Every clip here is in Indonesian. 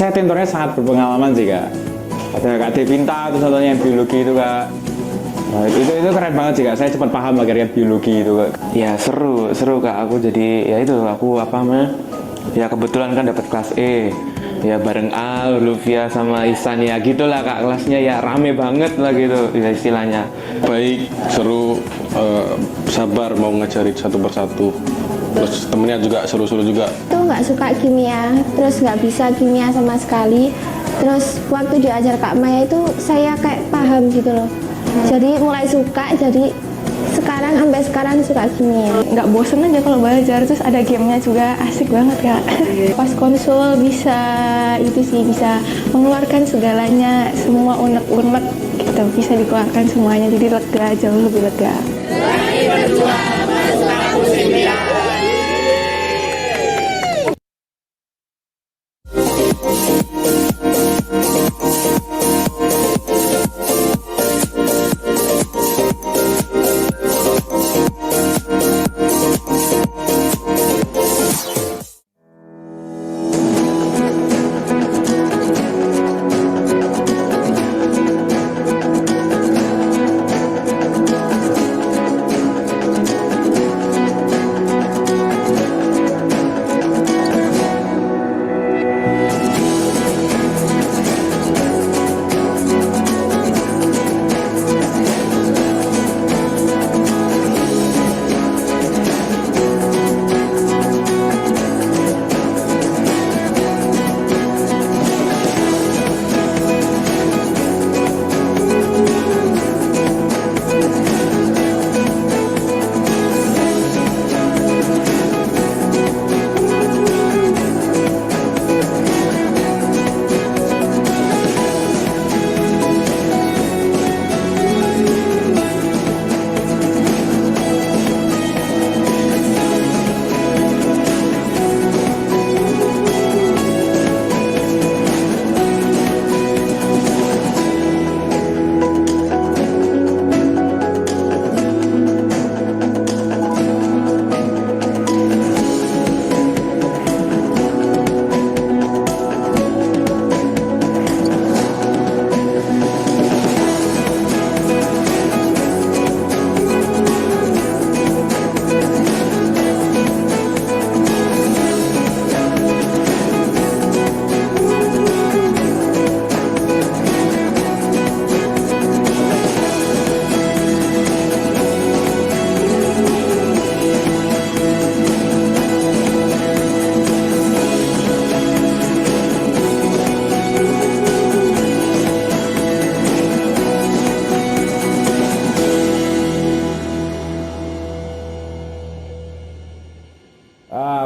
saya tentornya sangat berpengalaman sih kak. Ada Kak Devinta, terus contohnya yang biologi itu kak. Nah, itu keren banget sih kak. Saya cepat paham akhirnya biologi itu kak. Ya seru kak, aku jadi ya itu aku apa namanya ya kebetulan kan dapat kelas E ya bareng Al, Luvia sama Ihsan ya gitulah kak, kelasnya ya rame banget lah gitu ya istilahnya. Baik, seru, sabar mau ngajarin satu persatu. Terus temennya juga seru-seru juga. Tuh nggak suka kimia, terus nggak bisa kimia sama sekali. Terus waktu diajar Kak Maya itu saya kayak paham gitu loh. Jadi mulai suka, jadi sekarang sampai sekarang suka kimia. Nggak bosen aja kalau belajar, terus ada gamenya juga, asik banget kak. Pas konsul bisa itu sih, bisa mengeluarkan segalanya, semua unek-unek gitu, bisa dikeluarkan semuanya, jadi lega, jauh lebih lega.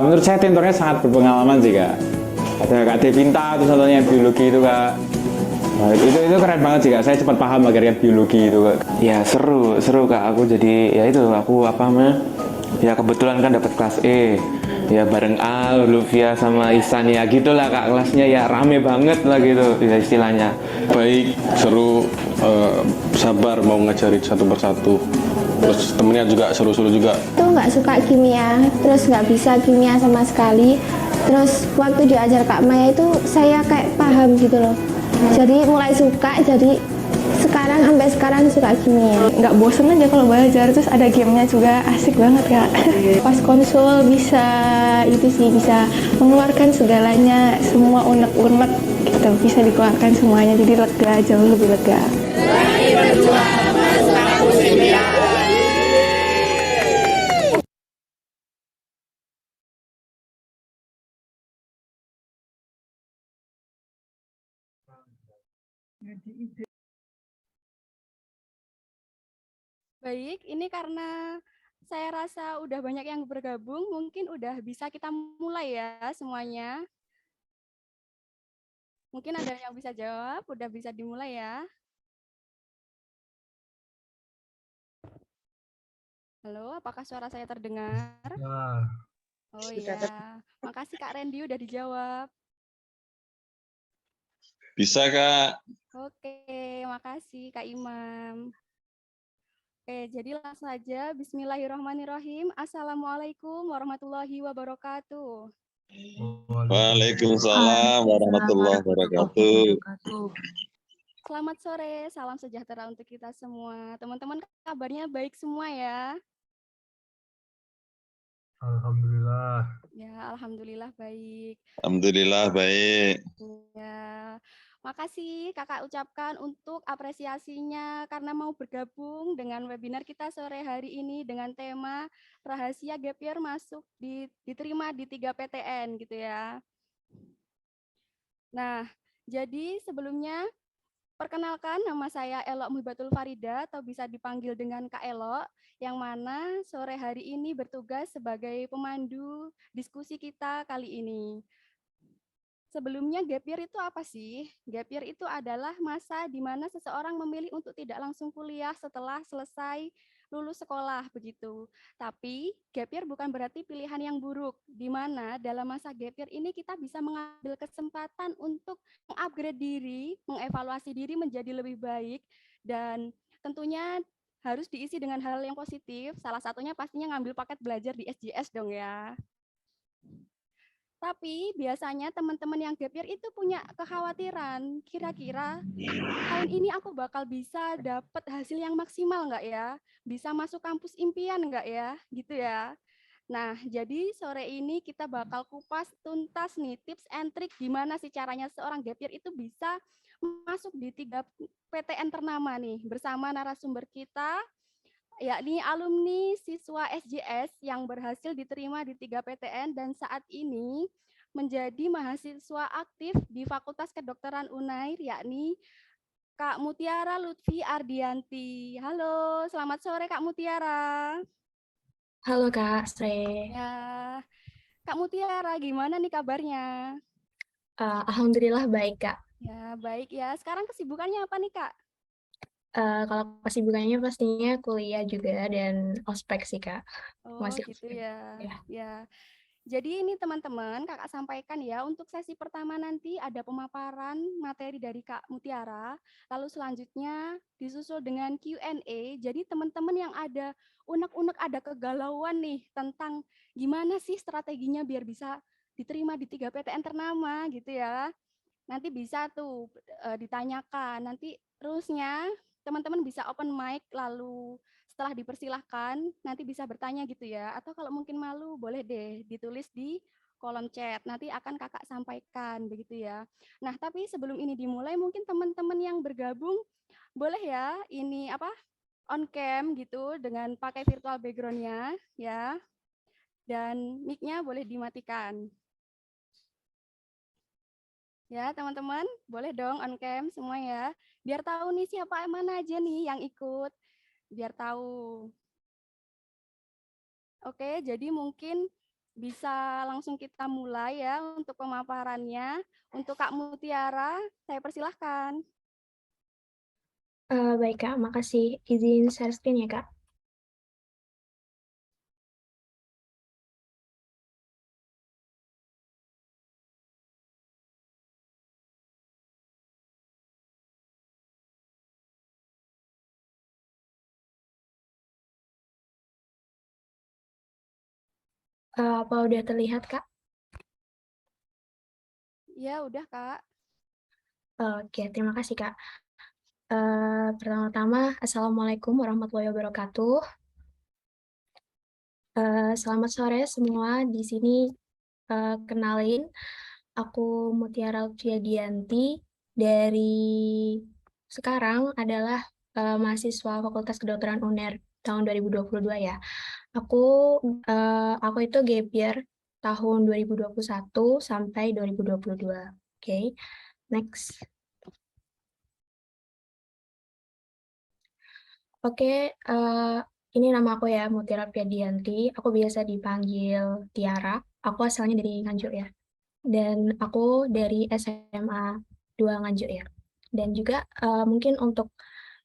Menurut saya tentornya sangat berpengalaman sih kak. Ada Kak Devinta, terus contohnya yang biologi itu kak. Nah, itu keren banget sih kak. Saya cepat paham akhirnya biologi itu kak. Ya seru kak, aku jadi ya itu aku apa namanya ya kebetulan kan dapat kelas E ya bareng Al, Luvia sama Ihsan ya gitulah kak, kelasnya ya rame banget lah gitu ya istilahnya. Baik, seru, sabar mau ngajarin satu persatu. Terus temennya juga seru-seru juga. Tuh nggak suka kimia, terus nggak bisa kimia sama sekali. Terus waktu diajar Kak Maya itu saya kayak paham gitu loh. Jadi mulai suka, jadi sekarang sampai sekarang suka kimia. Nggak bosen aja kalau belajar, terus ada gamenya juga, asik banget kak. Pas konsul bisa itu sih, bisa mengeluarkan segalanya, semua unek-unek gitu, bisa dikeluarkan semuanya, jadi lega, jauh lebih lega. Baik, ini karena saya rasa udah banyak yang bergabung, mungkin udah bisa kita mulai ya semuanya. Mungkin ada yang bisa jawab, udah bisa dimulai ya. Halo, apakah suara saya terdengar? Oh iya, makasih Kak Randy udah dijawab. Bisa kak. Oke, makasih Kak Imam. Oke, jadi langsung saja. Bismillahirrahmanirrahim. Assalamualaikum warahmatullahi wabarakatuh. Waalaikumsalam warahmatullahi wabarakatuh. Selamat sore, salam sejahtera untuk kita semua. Teman-teman kabarnya baik semua ya? Alhamdulillah. Ya, alhamdulillah baik. Alhamdulillah baik. Ya, makasih Kakak ucapkan untuk apresiasinya karena mau bergabung dengan webinar kita sore hari ini dengan tema rahasia gap year masuk diterima di 3 PTN gitu ya. Nah, jadi sebelumnya perkenalkan, nama saya Elok Muhibatul Farida atau bisa dipanggil dengan Kak Elok, yang mana sore hari ini bertugas sebagai pemandu diskusi kita kali ini. Sebelumnya gap year itu apa sih? Gap year itu adalah masa di mana seseorang memilih untuk tidak langsung kuliah setelah selesai lulus sekolah begitu. Tapi gap year bukan berarti pilihan yang buruk, di mana dalam masa gap year ini kita bisa mengambil kesempatan untuk mengupgrade diri, mengevaluasi diri menjadi lebih baik, dan tentunya harus diisi dengan hal yang positif. Salah satunya pastinya ngambil paket belajar di SJS dong ya. Tapi biasanya teman-teman yang gap year itu punya kekhawatiran, kira-kira tahun ini aku bakal bisa dapat hasil yang maksimal nggak ya? Bisa masuk kampus impian nggak ya? Gitu ya. Nah, jadi sore ini kita bakal kupas tuntas nih tips and trick gimana sih caranya seorang gap year itu bisa masuk di 3 PTN ternama nih bersama narasumber kita, yakni alumni siswa SJS yang berhasil diterima di 3 PTN dan saat ini menjadi mahasiswa aktif di Fakultas Kedokteran UNAIR, yakni Kak Mutiara Lutfi Ardianti. Halo, selamat sore Kak Mutiara. Halo Kak, sore. Ya, Kak Mutiara, gimana nih kabarnya? Alhamdulillah baik Kak. Ya, baik ya. Sekarang kesibukannya apa nih Kak? Kalau kesibukannya pastinya kuliah juga dan ospek sih Kak. Oh Masih gitu ospek. ya. Ya. Ya. Jadi ini teman-teman kakak sampaikan ya, untuk sesi pertama nanti ada pemaparan materi dari Kak Mutiara, lalu selanjutnya disusul dengan Q&A. Jadi teman-teman yang ada unek-unek, ada kegalauan nih tentang gimana sih strateginya biar bisa diterima di 3 PTN ternama gitu ya. Nanti bisa tuh ditanyakan. Nanti terusnya teman-teman bisa open mic, lalu setelah dipersilahkan nanti bisa bertanya gitu ya. Atau kalau mungkin malu boleh deh ditulis di kolom chat. Nanti akan kakak sampaikan begitu ya. Nah tapi sebelum ini dimulai mungkin teman-teman yang bergabung boleh ya ini apa on cam gitu dengan pakai virtual background-nya ya. Dan mic-nya boleh dimatikan. Ya, teman-teman, boleh dong on cam semua ya. Biar tahu nih siapa mana aja nih yang ikut. Biar tahu. Oke, jadi mungkin bisa langsung kita mulai ya untuk pemaparannya. Untuk Kak Mutiara, saya persilahkan. Baik Kak, makasih. Izin share screen ya Kak. Apa udah terlihat Kak? Ya, udah Kak. Oke, terima kasih Kak. Pertama-tama, Assalamualaikum warahmatullahi wabarakatuh. Selamat sore semua. Di sini kenalin, aku Mutiara Lutfiadianti dari sekarang adalah mahasiswa Fakultas Kedokteran UNER tahun 2022 ya. Aku itu gap year tahun 2021 sampai 2022. Oke, next. Oke, ini nama aku ya, Mutiara Lutfiadianti. Aku biasa dipanggil Tiara. Aku asalnya dari Nganjuk ya. Dan aku dari SMA 2 Nganjuk ya. Dan juga mungkin untuk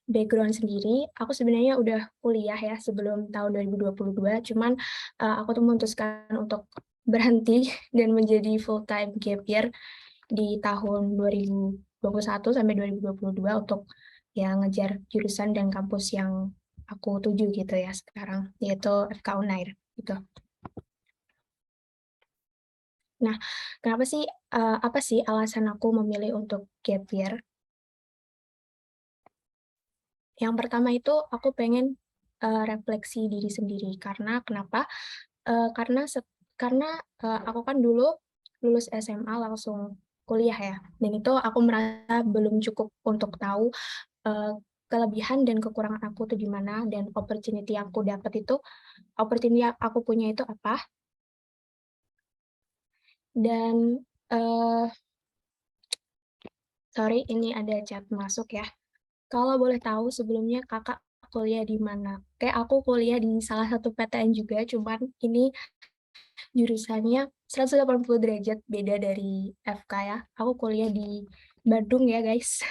background sendiri, aku sebenarnya udah kuliah ya sebelum tahun 2022, cuman aku tuh memutuskan untuk berhenti dan menjadi full time gap year di tahun 2021 sampai 2022 untuk ya ngejar jurusan dan kampus yang aku tuju gitu ya sekarang, yaitu FK Unair gitu. Nah, kenapa sih, apa sih alasan aku memilih untuk gap year? Yang pertama itu aku pengen, refleksi diri sendiri, karena kenapa? Karena aku kan dulu lulus SMA langsung kuliah ya, dan itu aku merasa belum cukup untuk tahu, eee, kelebihan dan kekurangan aku tuh gimana, dan opportunity yang aku punya itu apa, dan, sorry ini ada chat masuk ya. Kalau boleh tahu sebelumnya Kakak kuliah di mana? Kayak aku kuliah di salah satu PTN juga, cuman ini jurusannya 180 derajat beda dari FK ya. Aku kuliah di Bandung ya guys,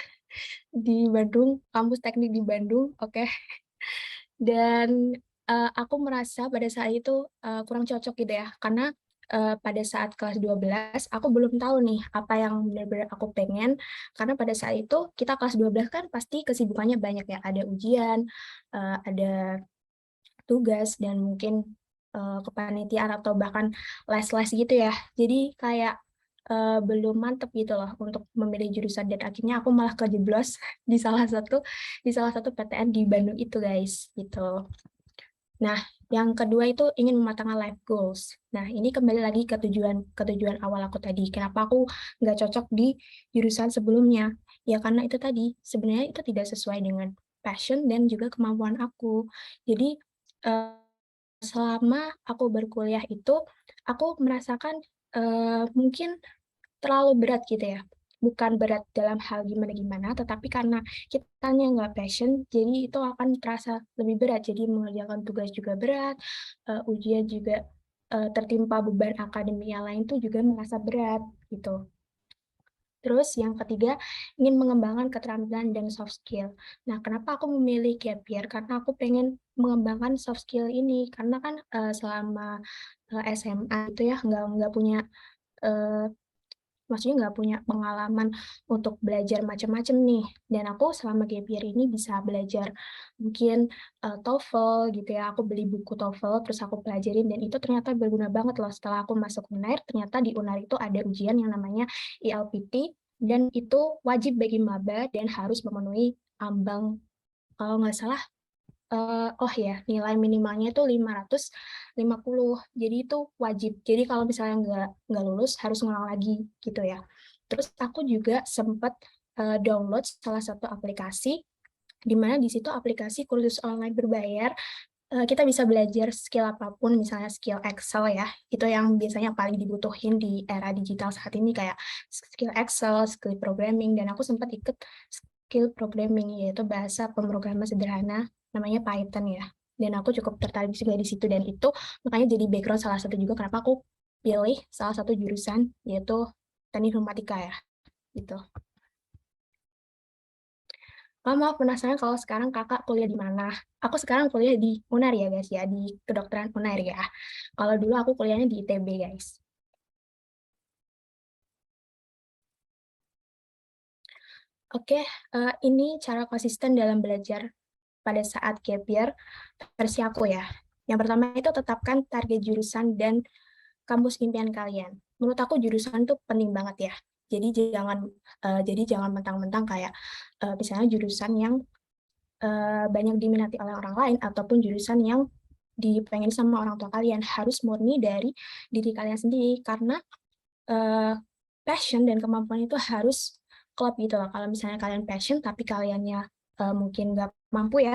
di Bandung, kampus teknik di Bandung, oke. Dan, aku merasa pada saat itu, kurang cocok gitu ya, karena, pada saat kelas 12 aku belum tahu nih apa yang benar-benar aku pengen, karena pada saat itu kita kelas 12 kan pasti kesibukannya banyak ya, ada ujian, ada tugas dan mungkin, kepanitiaan atau bahkan les-les gitu ya. Jadi kayak, belum mantep gitu loh untuk memilih jurusan dan akhirnya aku malah kejeblos di salah satu PTN di Bandung itu guys, gitu. Nah, yang kedua itu ingin mematangkan life goals. Nah, ini kembali lagi ke tujuan awal aku tadi. Kenapa aku nggak cocok di jurusan sebelumnya? Ya karena itu tadi, sebenarnya itu tidak sesuai dengan passion dan juga kemampuan aku. Jadi, eee, selama aku berkuliah itu, aku merasakan, mungkin terlalu berat gitu ya. Bukan berat dalam hal gimana-gimana, tetapi karena kitanya nggak passion, jadi itu akan terasa lebih berat. Jadi mengerjakan tugas juga berat, ujian juga, tertimpa beban akademi yang lain tuh juga merasa berat, gitu. Terus yang ketiga, ingin mengembangkan keterampilan dan soft skill. Nah, kenapa aku memilih gap year? Karena aku pengen mengembangkan soft skill ini, karena kan, selama, SMA itu ya nggak punya, eee maksudnya nggak punya pengalaman untuk belajar macam-macam nih, dan aku selama gap year ini bisa belajar mungkin, TOEFL gitu ya, aku beli buku TOEFL terus aku pelajarin dan itu ternyata berguna banget loh setelah aku masuk UNAIR, ternyata di UNAIR itu ada ujian yang namanya ILPT dan itu wajib bagi maba dan harus memenuhi ambang kalau nggak salah oh ya, nilai minimalnya itu 550, jadi itu wajib. Jadi kalau misalnya nggak lulus harus ngulang lagi gitu ya. Terus aku juga sempat, download salah satu aplikasi, di mana di situ aplikasi kursus online berbayar, kita bisa belajar skill apapun, misalnya skill Excel ya, itu yang biasanya paling dibutuhin di era digital saat ini kayak skill Excel, skill programming, dan aku sempat ikut skill programming, yaitu bahasa pemrograman sederhana namanya Python ya. Dan aku cukup tertarik juga di situ dan itu makanya jadi background salah satu juga kenapa aku pilih salah satu jurusan yaitu teknik informatika ya, gitu. Maaf penasaran kalau sekarang Kakak kuliah di mana? Aku sekarang kuliah di UNAIR ya guys ya, di kedokteran UNAIR ya. Kalau dulu aku kuliahnya di ITB guys. Oke, ini cara konsisten dalam belajar pada saat gap year versi aku ya. Yang pertama itu tetapkan target jurusan dan kampus impian kalian. Menurut aku jurusan tuh penting banget ya. Jadi jangan mentang-mentang kayak misalnya jurusan yang banyak diminati oleh orang lain ataupun jurusan yang dipengen sama orang tua kalian, harus murni dari diri kalian sendiri karena passion dan kemampuan itu harus klop gitu loh. Kalau misalnya kalian passion tapi kaliannya mungkin nggak mampu ya,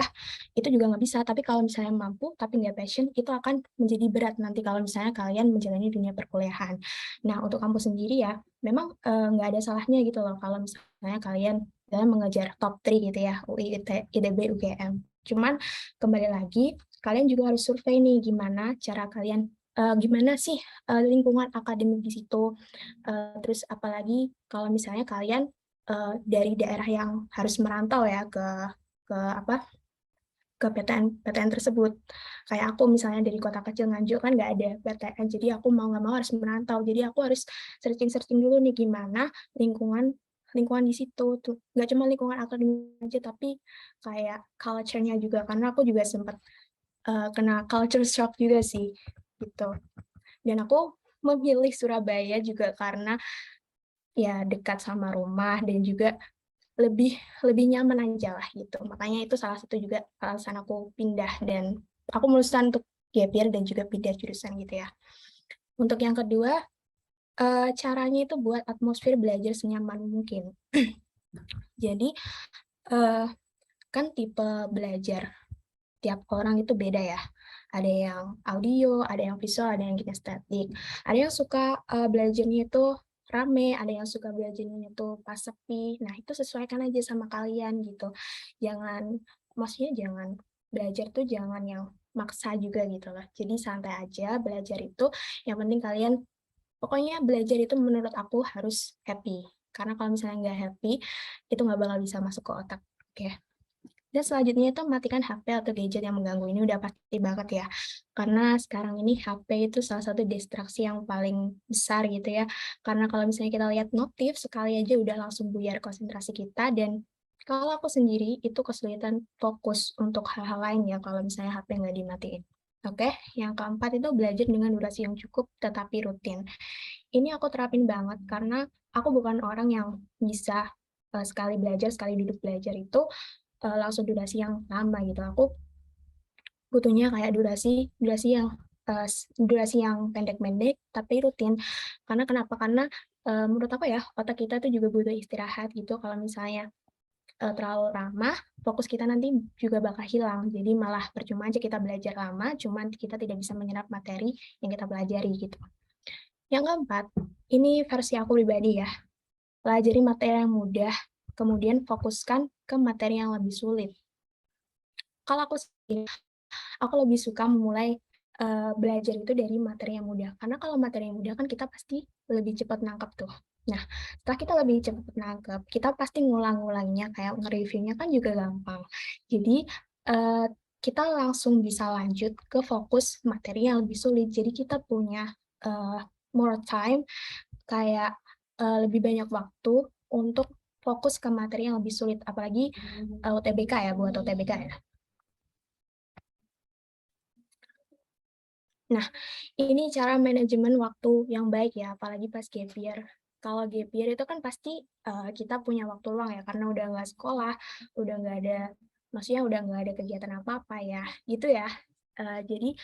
itu juga nggak bisa. Tapi kalau misalnya mampu tapi nggak passion, itu akan menjadi berat nanti kalau misalnya kalian menjalani dunia perkuliahan. Nah, untuk kampus sendiri ya, memang nggak ada salahnya gitu loh kalau misalnya kalian mengejar top 3 gitu ya, UI, ITB, UGM. Cuman kembali lagi, kalian juga harus survei nih gimana cara kalian, gimana sih lingkungan akademik di situ, terus apalagi kalau misalnya kalian, dari daerah yang harus merantau ya ke apa, ke PTN tersebut. Kayak aku misalnya dari kota kecil Nganjuk kan nggak ada PTN, jadi aku mau nggak mau harus merantau. Jadi aku harus searching-searching dulu nih gimana lingkungan lingkungan di situ tuh. Nggak cuma lingkungan akademik aja, tapi kayak culture-nya juga, karena aku juga sempat, kena culture shock juga sih, gitu. Dan aku memilih Surabaya juga karena ya dekat sama rumah dan juga lebih lebih nyaman aja lah gitu. Makanya itu salah satu juga alasan aku pindah dan aku memutuskan untuk gap year dan juga pindah jurusan gitu ya. Untuk yang kedua, caranya itu buat atmosfer belajar senyaman mungkin. Jadi kan tipe belajar tiap orang itu beda ya. Ada yang audio, ada yang visual, ada yang kinestetik. Ada yang suka belajarnya itu rame, ada yang suka belajarnya itu pas sepi. Nah, itu sesuaikan aja sama kalian gitu. Maksudnya jangan belajar tuh jangan yang maksa juga gitu loh. Jadi santai aja belajar itu. Yang penting kalian, pokoknya belajar itu menurut aku harus happy. Karena kalau misalnya nggak happy, itu nggak bakal bisa masuk ke otak. Oke. Dan selanjutnya itu matikan HP atau gadget yang mengganggu. Ini udah pasti banget ya. Karena sekarang ini HP itu salah satu distraksi yang paling besar gitu ya. Karena kalau misalnya kita lihat notif, sekali aja udah langsung buyar konsentrasi kita. Dan kalau aku sendiri itu kesulitan fokus untuk hal-hal lain ya kalau misalnya HP nggak dimatiin. Oke, yang keempat itu belajar dengan durasi yang cukup tetapi rutin. Ini aku terapin banget karena aku bukan orang yang bisa sekali belajar, sekali duduk belajar itu langsung durasi yang lama gitu. Aku butuhnya kayak durasi yang pendek-pendek tapi rutin. Karena kenapa? Karena menurut aku ya otak kita tuh juga butuh istirahat gitu. Kalau misalnya terlalu lama, fokus kita nanti juga bakal hilang. Jadi malah percuma aja kita belajar lama, cuman kita tidak bisa menyerap materi yang kita pelajari gitu. Yang keempat, ini versi aku pribadi ya. Pelajari materi yang mudah, kemudian fokuskan ke materi yang lebih sulit. Kalau aku lebih suka memulai belajar itu dari materi yang mudah. Karena kalau materi yang mudah kan kita pasti lebih cepat nangkep tuh. Nah, setelah kita lebih cepat nangkep, kita pasti ngulang-ngulangnya, kayak nge-reviewnya kan juga gampang. Jadi, kita langsung bisa lanjut ke fokus materi yang lebih sulit. Jadi kita punya more time, kayak lebih banyak waktu untuk fokus ke materi yang lebih sulit. Apalagi UTBK ya, buat UTBK ya. Nah, ini cara manajemen waktu yang baik ya, apalagi pas gap year. Kalau gap year itu kan pasti kita punya waktu luang ya, karena udah nggak sekolah, udah nggak ada, maksudnya udah nggak ada kegiatan apa-apa ya, gitu ya. Jadi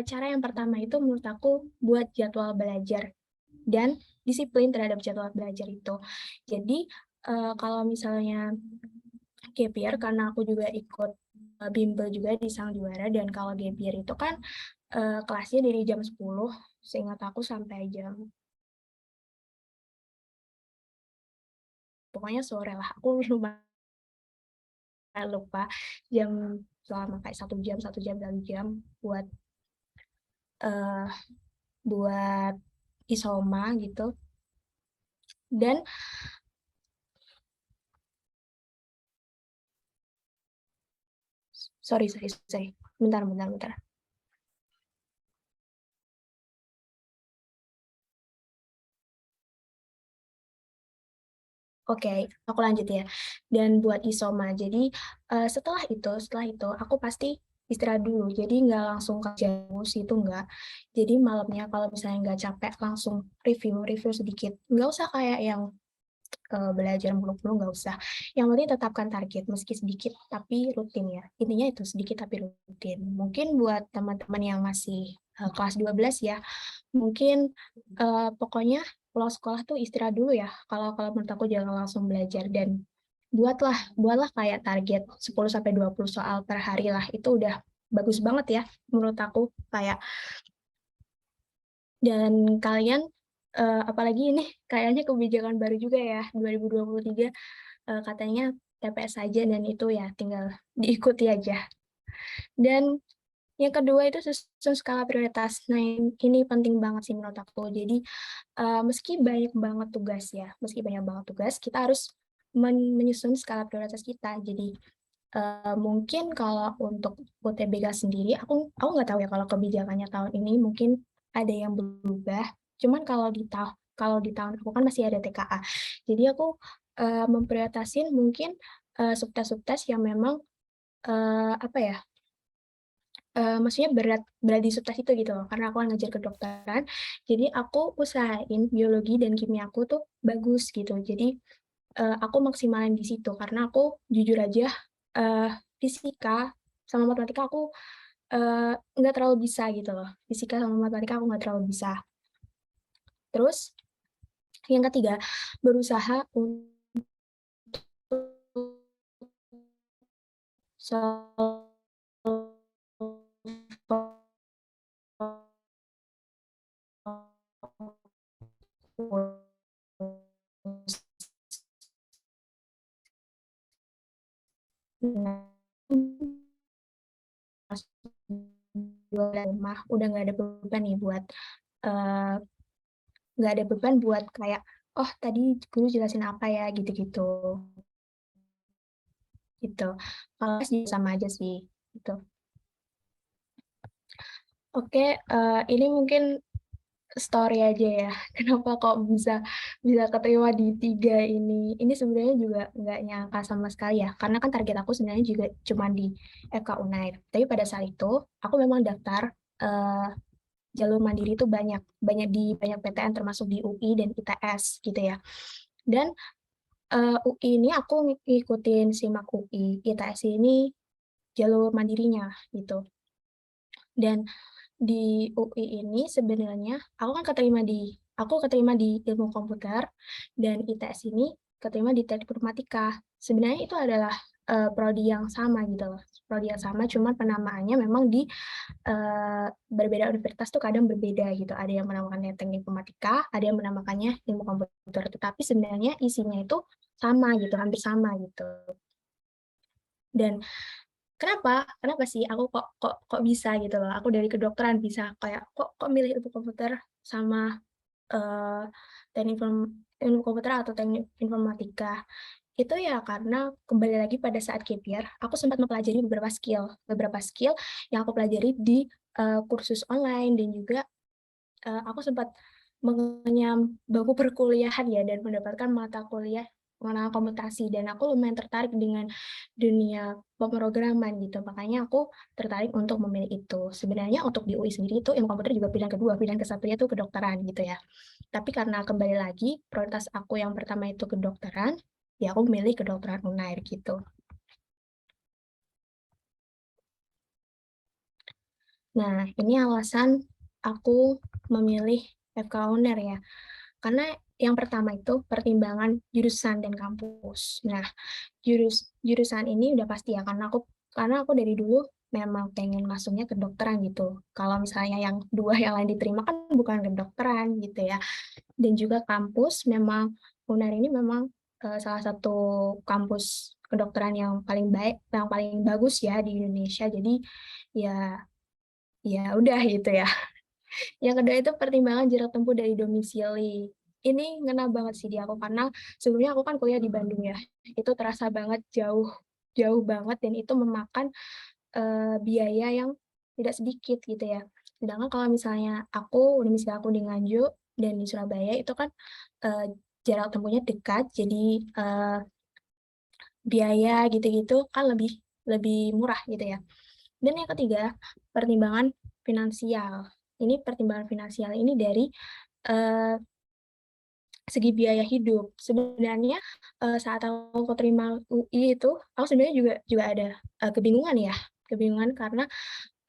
cara yang pertama itu menurut aku buat jadwal belajar dan disiplin terhadap jadwal belajar itu. Jadi kalau misalnya gap year, karena aku juga ikut bimbel juga di Sang Juara, dan kalau gap year itu kan kelasnya dari jam 10, seingat aku sampai jam, pokoknya sore lah, aku lumayan lupa jam, selama kayak 1 jam, 2 jam buat buat isoma gitu. Dan sorry, bentar. Oke, aku lanjut ya. Dan buat isoma, jadi setelah itu aku pasti istirahat dulu. Jadi nggak langsung kerja itu enggak. Jadi malamnya kalau misalnya nggak capek langsung review sedikit. Nggak usah kayak yang belajar mulu-mulu, nggak usah. Yang penting tetapkan target meski sedikit tapi rutin ya. Intinya itu sedikit tapi rutin. Mungkin buat teman-teman yang masih kelas 12 ya, mungkin pokoknya pulang sekolah tuh istirahat dulu ya. Kalau menurut aku jangan langsung belajar, dan buatlah kayak target 10-20 soal per hari lah. Itu udah bagus banget ya menurut aku, kayak. Dan kalian apalagi ini kayaknya kebijakan baru juga ya 2023, katanya TPS saja, dan itu ya tinggal diikuti aja. Dan yang kedua itu susun skala prioritas. Nah, ini penting banget sih menurut aku. Jadi meski banyak banget tugas, kita harus menyusun skala prioritas kita. Jadi mungkin kalau untuk UTBK sendiri, aku nggak tahu ya kalau kebijakannya tahun ini mungkin ada yang berubah. Cuman kalau di tahun aku kan masih ada TKA. Jadi aku memprioritasin mungkin subtes-subtes yang memang apa ya, maksudnya berat di subtes itu gitu loh, karena aku kan ngajar kedokteran, jadi aku usahain biologi dan kimia aku tuh bagus gitu. Jadi, aku maksimalin di situ karena aku jujur aja, fisika sama matematika aku, nggak terlalu bisa gitu loh. Fisika sama matematika aku nggak terlalu bisa. Terus yang ketiga, berusaha untuk rumah udah nggak ada beban nih buat eee, nggak ada beban buat kayak, "Oh tadi guru jelasin apa ya?" Gitu-gitu, gitu. Kalau les juga sama aja sih, gitu. Oke, ini mungkin story aja ya, kenapa kok bisa bisa keterima di 3 ini. Ini sebenarnya juga nggak nyangka sama sekali ya, karena kan target aku sebenarnya juga cuma di FK Unair. Tapi pada saat itu, aku memang daftar, eee, jalur mandiri itu banyak, di banyak PTN termasuk di UI dan ITS gitu ya. Dan, UI ini aku ngikutin SIMAK UI, ITS ini jalur mandirinya gitu. Dan di UI ini sebenarnya aku keterima di ilmu komputer dan ITS ini keterima di teknik informatika. Sebenarnya itu adalah, prodi yang sama gitu loh, prodi yang sama cuman penamaannya memang di, berbeda universitas tuh kadang berbeda gitu. Ada yang menamakannya teknik informatika, ada yang menamakannya ilmu komputer, tetapi sebenarnya isinya itu sama gitu, hampir sama gitu. Dan kenapa kenapa sih aku kok kok kok bisa gitu loh, aku dari kedokteran bisa kayak kok kok milih ilmu komputer sama, eee, teknik ilmu komputer atau teknik informatika. Itu ya karena kembali lagi pada saat gap year, aku sempat mempelajari beberapa skill yang aku pelajari di, kursus online dan juga aku sempat mengenyam bangku perkuliahan ya dan mendapatkan mata kuliah mengenal komputasi dan aku lumayan tertarik dengan dunia pemrograman gitu. Makanya aku tertarik untuk memilih itu. Sebenarnya untuk di UI sendiri itu ilmu komputer juga pilihan kedua, pilihan ke-1-nya itu kedokteran gitu ya. Tapi karena kembali lagi prioritas aku yang pertama itu kedokteran, ya aku memilih kedokteran Unair gitu. Nah, ini alasan aku memilih FK Unair ya. Karena yang pertama itu pertimbangan jurusan dan kampus. Nah, jurusan ini udah pasti ya karena aku dari dulu memang pengen masuknya kedokteran gitu. Kalau misalnya yang 2 yang lain diterima kan bukan kedokteran gitu ya. Dan juga kampus memang Unair ini memang, salah satu kampus kedokteran yang paling baik, yang paling bagus ya di Indonesia. Jadi ya ya udah gitu ya. Yang kedua itu pertimbangan jarak tempuh dari domisili. Ini ngena banget sih di aku karena sebelumnya aku kan kuliah di Bandung ya. Itu terasa banget jauh jauh banget dan itu memakan, biaya yang tidak sedikit gitu ya. Sedangkan kalau misalnya domisili aku di Nganjuk dan di Surabaya itu kan, jarak tempuhnya dekat jadi, biaya gitu-gitu kan lebih lebih murah gitu ya. Dan yang ketiga, pertimbangan finansial. Ini pertimbangan finansial ini dari, eee, segi biaya hidup. Sebenarnya, saat aku keterima UI itu, aku sebenarnya juga ada, kebingungan ya, kebingungan karena,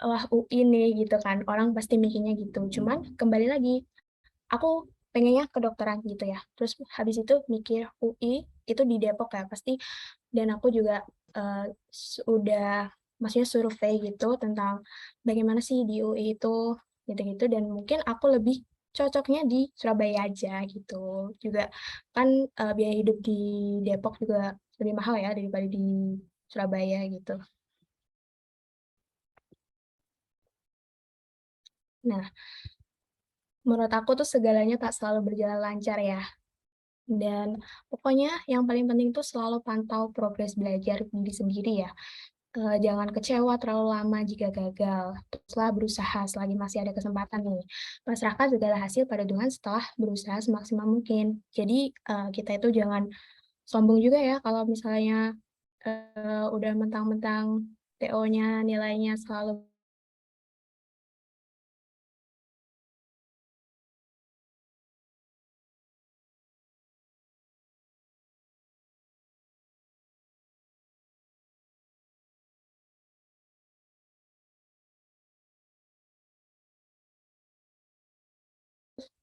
wah UI nih gitu kan, orang pasti mikirnya gitu. Cuman kembali lagi, aku pengennya kedokteran gitu ya, terus habis itu mikir UI itu di Depok ya pasti dan aku juga, udah maksudnya survei gitu tentang bagaimana sih di UI itu, gitu-gitu dan mungkin aku lebih cocoknya di Surabaya aja gitu. Juga kan, biaya hidup di Depok juga lebih mahal ya daripada di Surabaya gitu. Nah, menurut aku tuh segalanya tak selalu berjalan lancar ya. Dan pokoknya yang paling penting tuh selalu pantau progres belajar diri sendiri ya. Jangan kecewa terlalu lama jika gagal. Teruslah berusaha selagi masih ada kesempatan nih. Pasrahkan segala hasil pada Tuhan setelah berusaha semaksimal mungkin. Jadi, kita itu jangan sombong juga ya kalau misalnya, udah mentang-mentang TO-nya nilainya selalu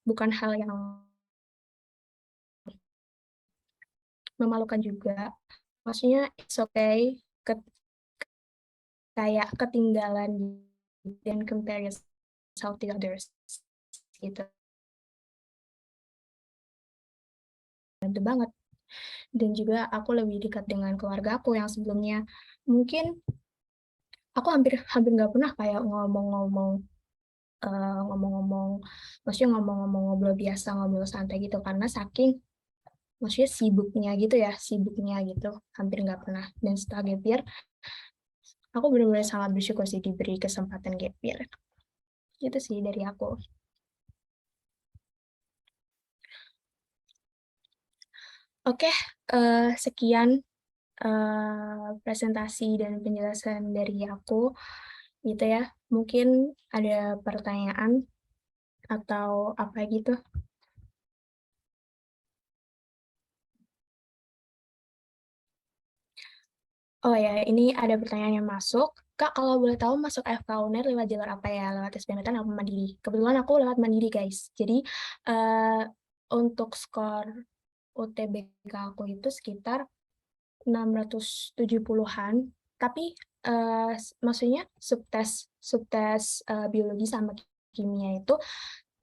bukan hal yang memalukan juga. Maksudnya it's okay kayak ketinggalan dan compare yourself to others gitu. Bantu banget. Dan juga aku lebih dekat dengan keluarga aku yang sebelumnya mungkin aku hampir nggak pernah kayak maksudnya ngomong-ngomong ngobrol biasa, ngobrol santai gitu karena saking maksudnya sibuknya gitu, hampir nggak pernah. Dan setelah gap year, aku benar-benar sangat bersyukur sih diberi kesempatan gap year. Itu sih dari aku. Oke, sekian presentasi dan penjelasan dari aku gitu ya. Mungkin ada pertanyaan atau apa gitu. Oh ya, ini ada pertanyaan yang masuk. Kak, kalau boleh tahu masuk FK UNER lewat jalur apa ya? Lewat SBMPTN atau mandiri? Kebetulan aku lewat mandiri, guys. Jadi, untuk skor UTBK aku itu sekitar 670-an. Tapi, maksudnya subtes biologi sama kimia itu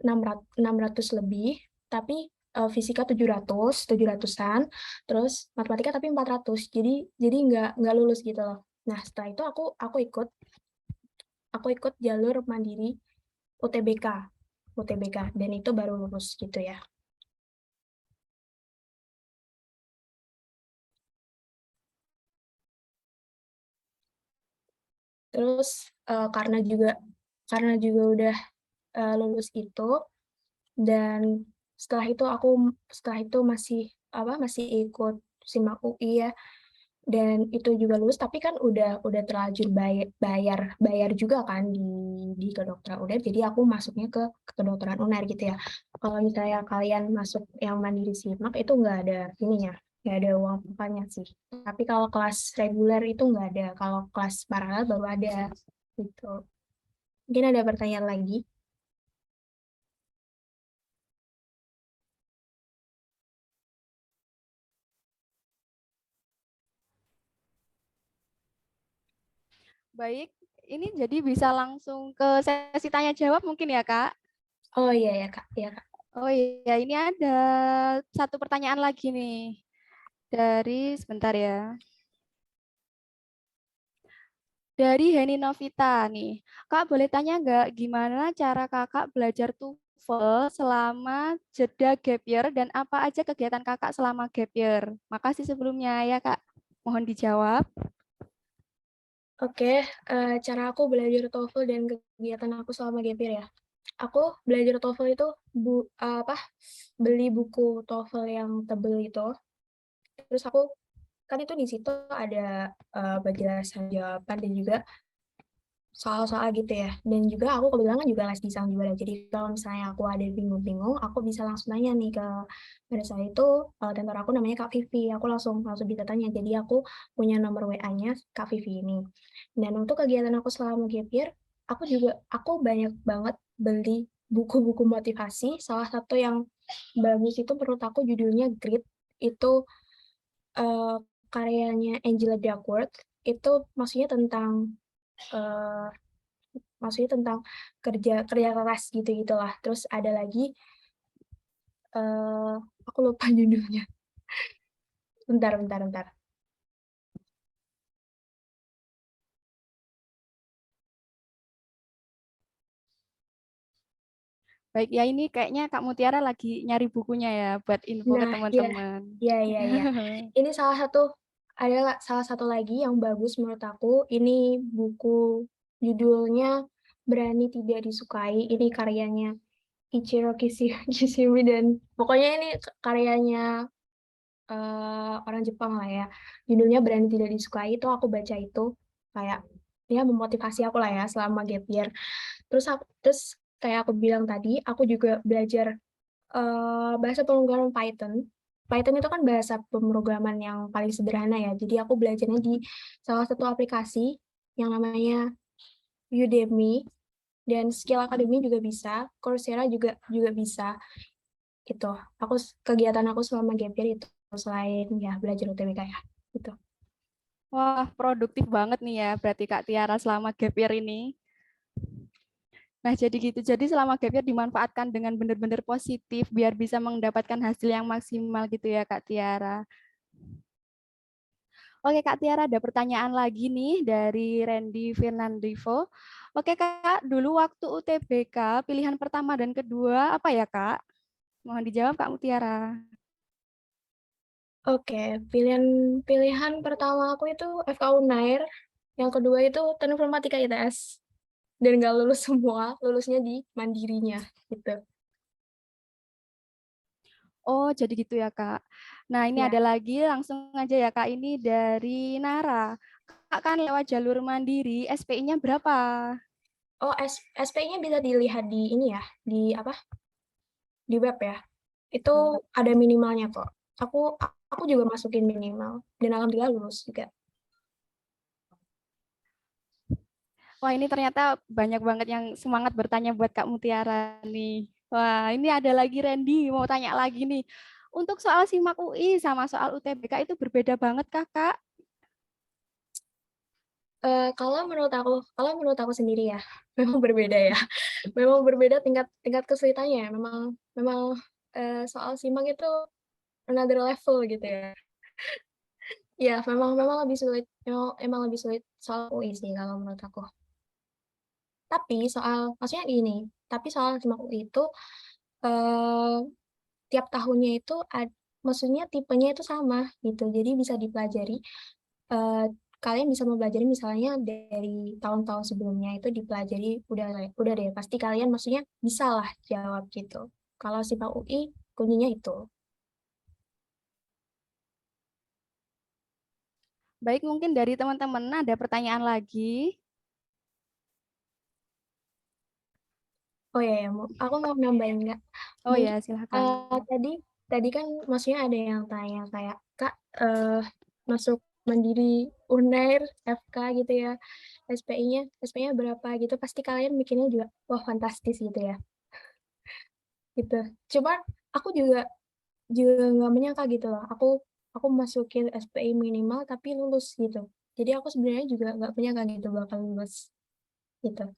600 lebih, tapi fisika 700-an, terus matematika tapi 400. Jadi nggak lulus gitu loh. Nah, setelah itu aku ikut jalur mandiri UTBK dan itu baru lulus gitu ya. Terus karena juga udah lulus itu, dan setelah itu masih ikut SIMAK UI ya, dan itu juga lulus, tapi kan udah terlanjur bayar juga kan di kedokteran UNER, jadi aku masuknya ke kedokteran UNER gitu ya. Kalau misalnya kalian masuk yang mandiri SIMAK itu nggak ada uang pokoknya sih. Tapi kalau kelas reguler itu nggak ada, kalau kelas paralel baru ada gitu. Mungkin ada pertanyaan lagi? Baik, ini jadi bisa langsung ke sesi tanya jawab mungkin ya, Kak? Oh iya ya, Kak. Iya, Kak. Oh iya, ini ada satu pertanyaan lagi nih. Sebentar ya. Dari Heni Novita nih. Kak, boleh tanya nggak gimana cara kakak belajar TOEFL selama jeda gap year dan apa aja kegiatan kakak selama gap year? Makasih sebelumnya ya, Kak. Mohon dijawab. Oke, cara aku belajar TOEFL dan kegiatan aku selama gap year ya. Aku belajar TOEFL itu beli buku TOEFL yang tebel itu. Terus aku kan itu di situ ada penjelasan jawaban dan juga soal-soal gitu ya. Dan juga aku kebetulan juga les desain juga. Jadi kalau misalnya aku ada bingung-bingung, aku bisa langsung nanya nih pada saat itu tentor aku namanya Kak Vivi. Aku langsung bisa tanya. Jadi aku punya nomor WA-nya Kak Vivi ini. Dan untuk kegiatan aku selama gap year, aku banyak banget beli buku-buku motivasi. Salah satu yang bagus itu menurut aku judulnya Grit. Itu karyanya Angela Duckworth. Itu maksudnya tentang kerja keras gitu gitulah. Terus ada lagi aku lupa judulnya. Bentar. Baik, ya ini kayaknya Kak Mutiara lagi nyari bukunya ya buat info ke Nah, teman-teman. iya. Ini adalah salah satu lagi yang bagus menurut aku. Ini buku judulnya Berani Tidak Disukai. Ini karyanya Ichiro Kishimi dan pokoknya ini karyanya orang Jepang lah ya. Judulnya Berani Tidak Disukai. Itu aku baca itu kayak ya memotivasi aku lah ya selama gap year. Terus kayak aku bilang tadi, aku juga belajar bahasa pemrograman Python. Python itu kan bahasa pemrograman yang paling sederhana ya. Jadi aku belajarnya di salah satu aplikasi yang namanya Udemy. dan skill akademi juga bisa, Coursera juga bisa. Itu kegiatan aku selama gap year itu selain ya belajar UTBK ya gitu. Wah, produktif banget nih ya berarti Kak Tiara selama gap year ini. Nah, jadi gitu. Jadi selama gap year dimanfaatkan dengan benar-benar positif biar bisa mendapatkan hasil yang maksimal gitu ya Kak Tiara. Oke Kak Tiara, ada pertanyaan lagi nih dari Randy Fernandivo. Oke Kak, dulu waktu UTBK pilihan pertama dan kedua apa ya Kak? Mohon dijawab Kak Mutiara. Oke, pilihan pertama aku itu FK Unair, yang kedua itu Teknik Informatika ITS, dan nggak lulus semua, lulusnya di mandirinya gitu. Oh, jadi gitu ya Kak. Nah, ini Ya. ada lagi langsung aja ya Kak, ini dari Nara. Kak kan lewat jalur mandiri, SPI-nya berapa? Oh, SPI-nya bisa dilihat di ini ya, di apa? Di web ya. Itu ada minimalnya kok. Aku juga masukin minimal dan alhamdulillah lulus juga. Wah, ini ternyata banyak banget yang semangat bertanya buat Kak Mutiara nih. Wah, ini ada lagi Randy mau tanya lagi nih. Untuk soal SIMAK UI sama soal UTBK itu berbeda banget Kakak? Kalau menurut aku sendiri ya, memang berbeda ya. Memang berbeda tingkat kesulitannya. Memang soal SIMAK itu another level gitu ya. Ya, memang lebih sulit. Emang lebih sulit soal UI sih kalau menurut aku. Maksudnya gini, tapi soal SIMAK UI itu eh, tiap tahunnya itu maksudnya tipenya itu sama gitu. Jadi bisa dipelajari. eh, Kalian bisa mempelajari misalnya dari tahun-tahun sebelumnya itu dipelajari udah deh pasti kalian maksudnya bisa lah jawab gitu. Kalau SIMAK UI kuncinya itu. Baik, mungkin dari teman-teman ada pertanyaan lagi. Oh ya, aku mau nambahin nggak? Oh ya, Mungkin silakan. tadi kan maksudnya ada yang tanya kayak Kak masuk Mandiri Unair FK gitu ya, SPI-nya berapa gitu. Pasti kalian mikirnya juga wah fantastis gitu ya. Gitu. Cuman aku juga nggak menyangka gitu loh. Aku masukin SPI minimal tapi lulus gitu. Jadi aku sebenarnya juga nggak menyangka gitu bakal lulus gitu.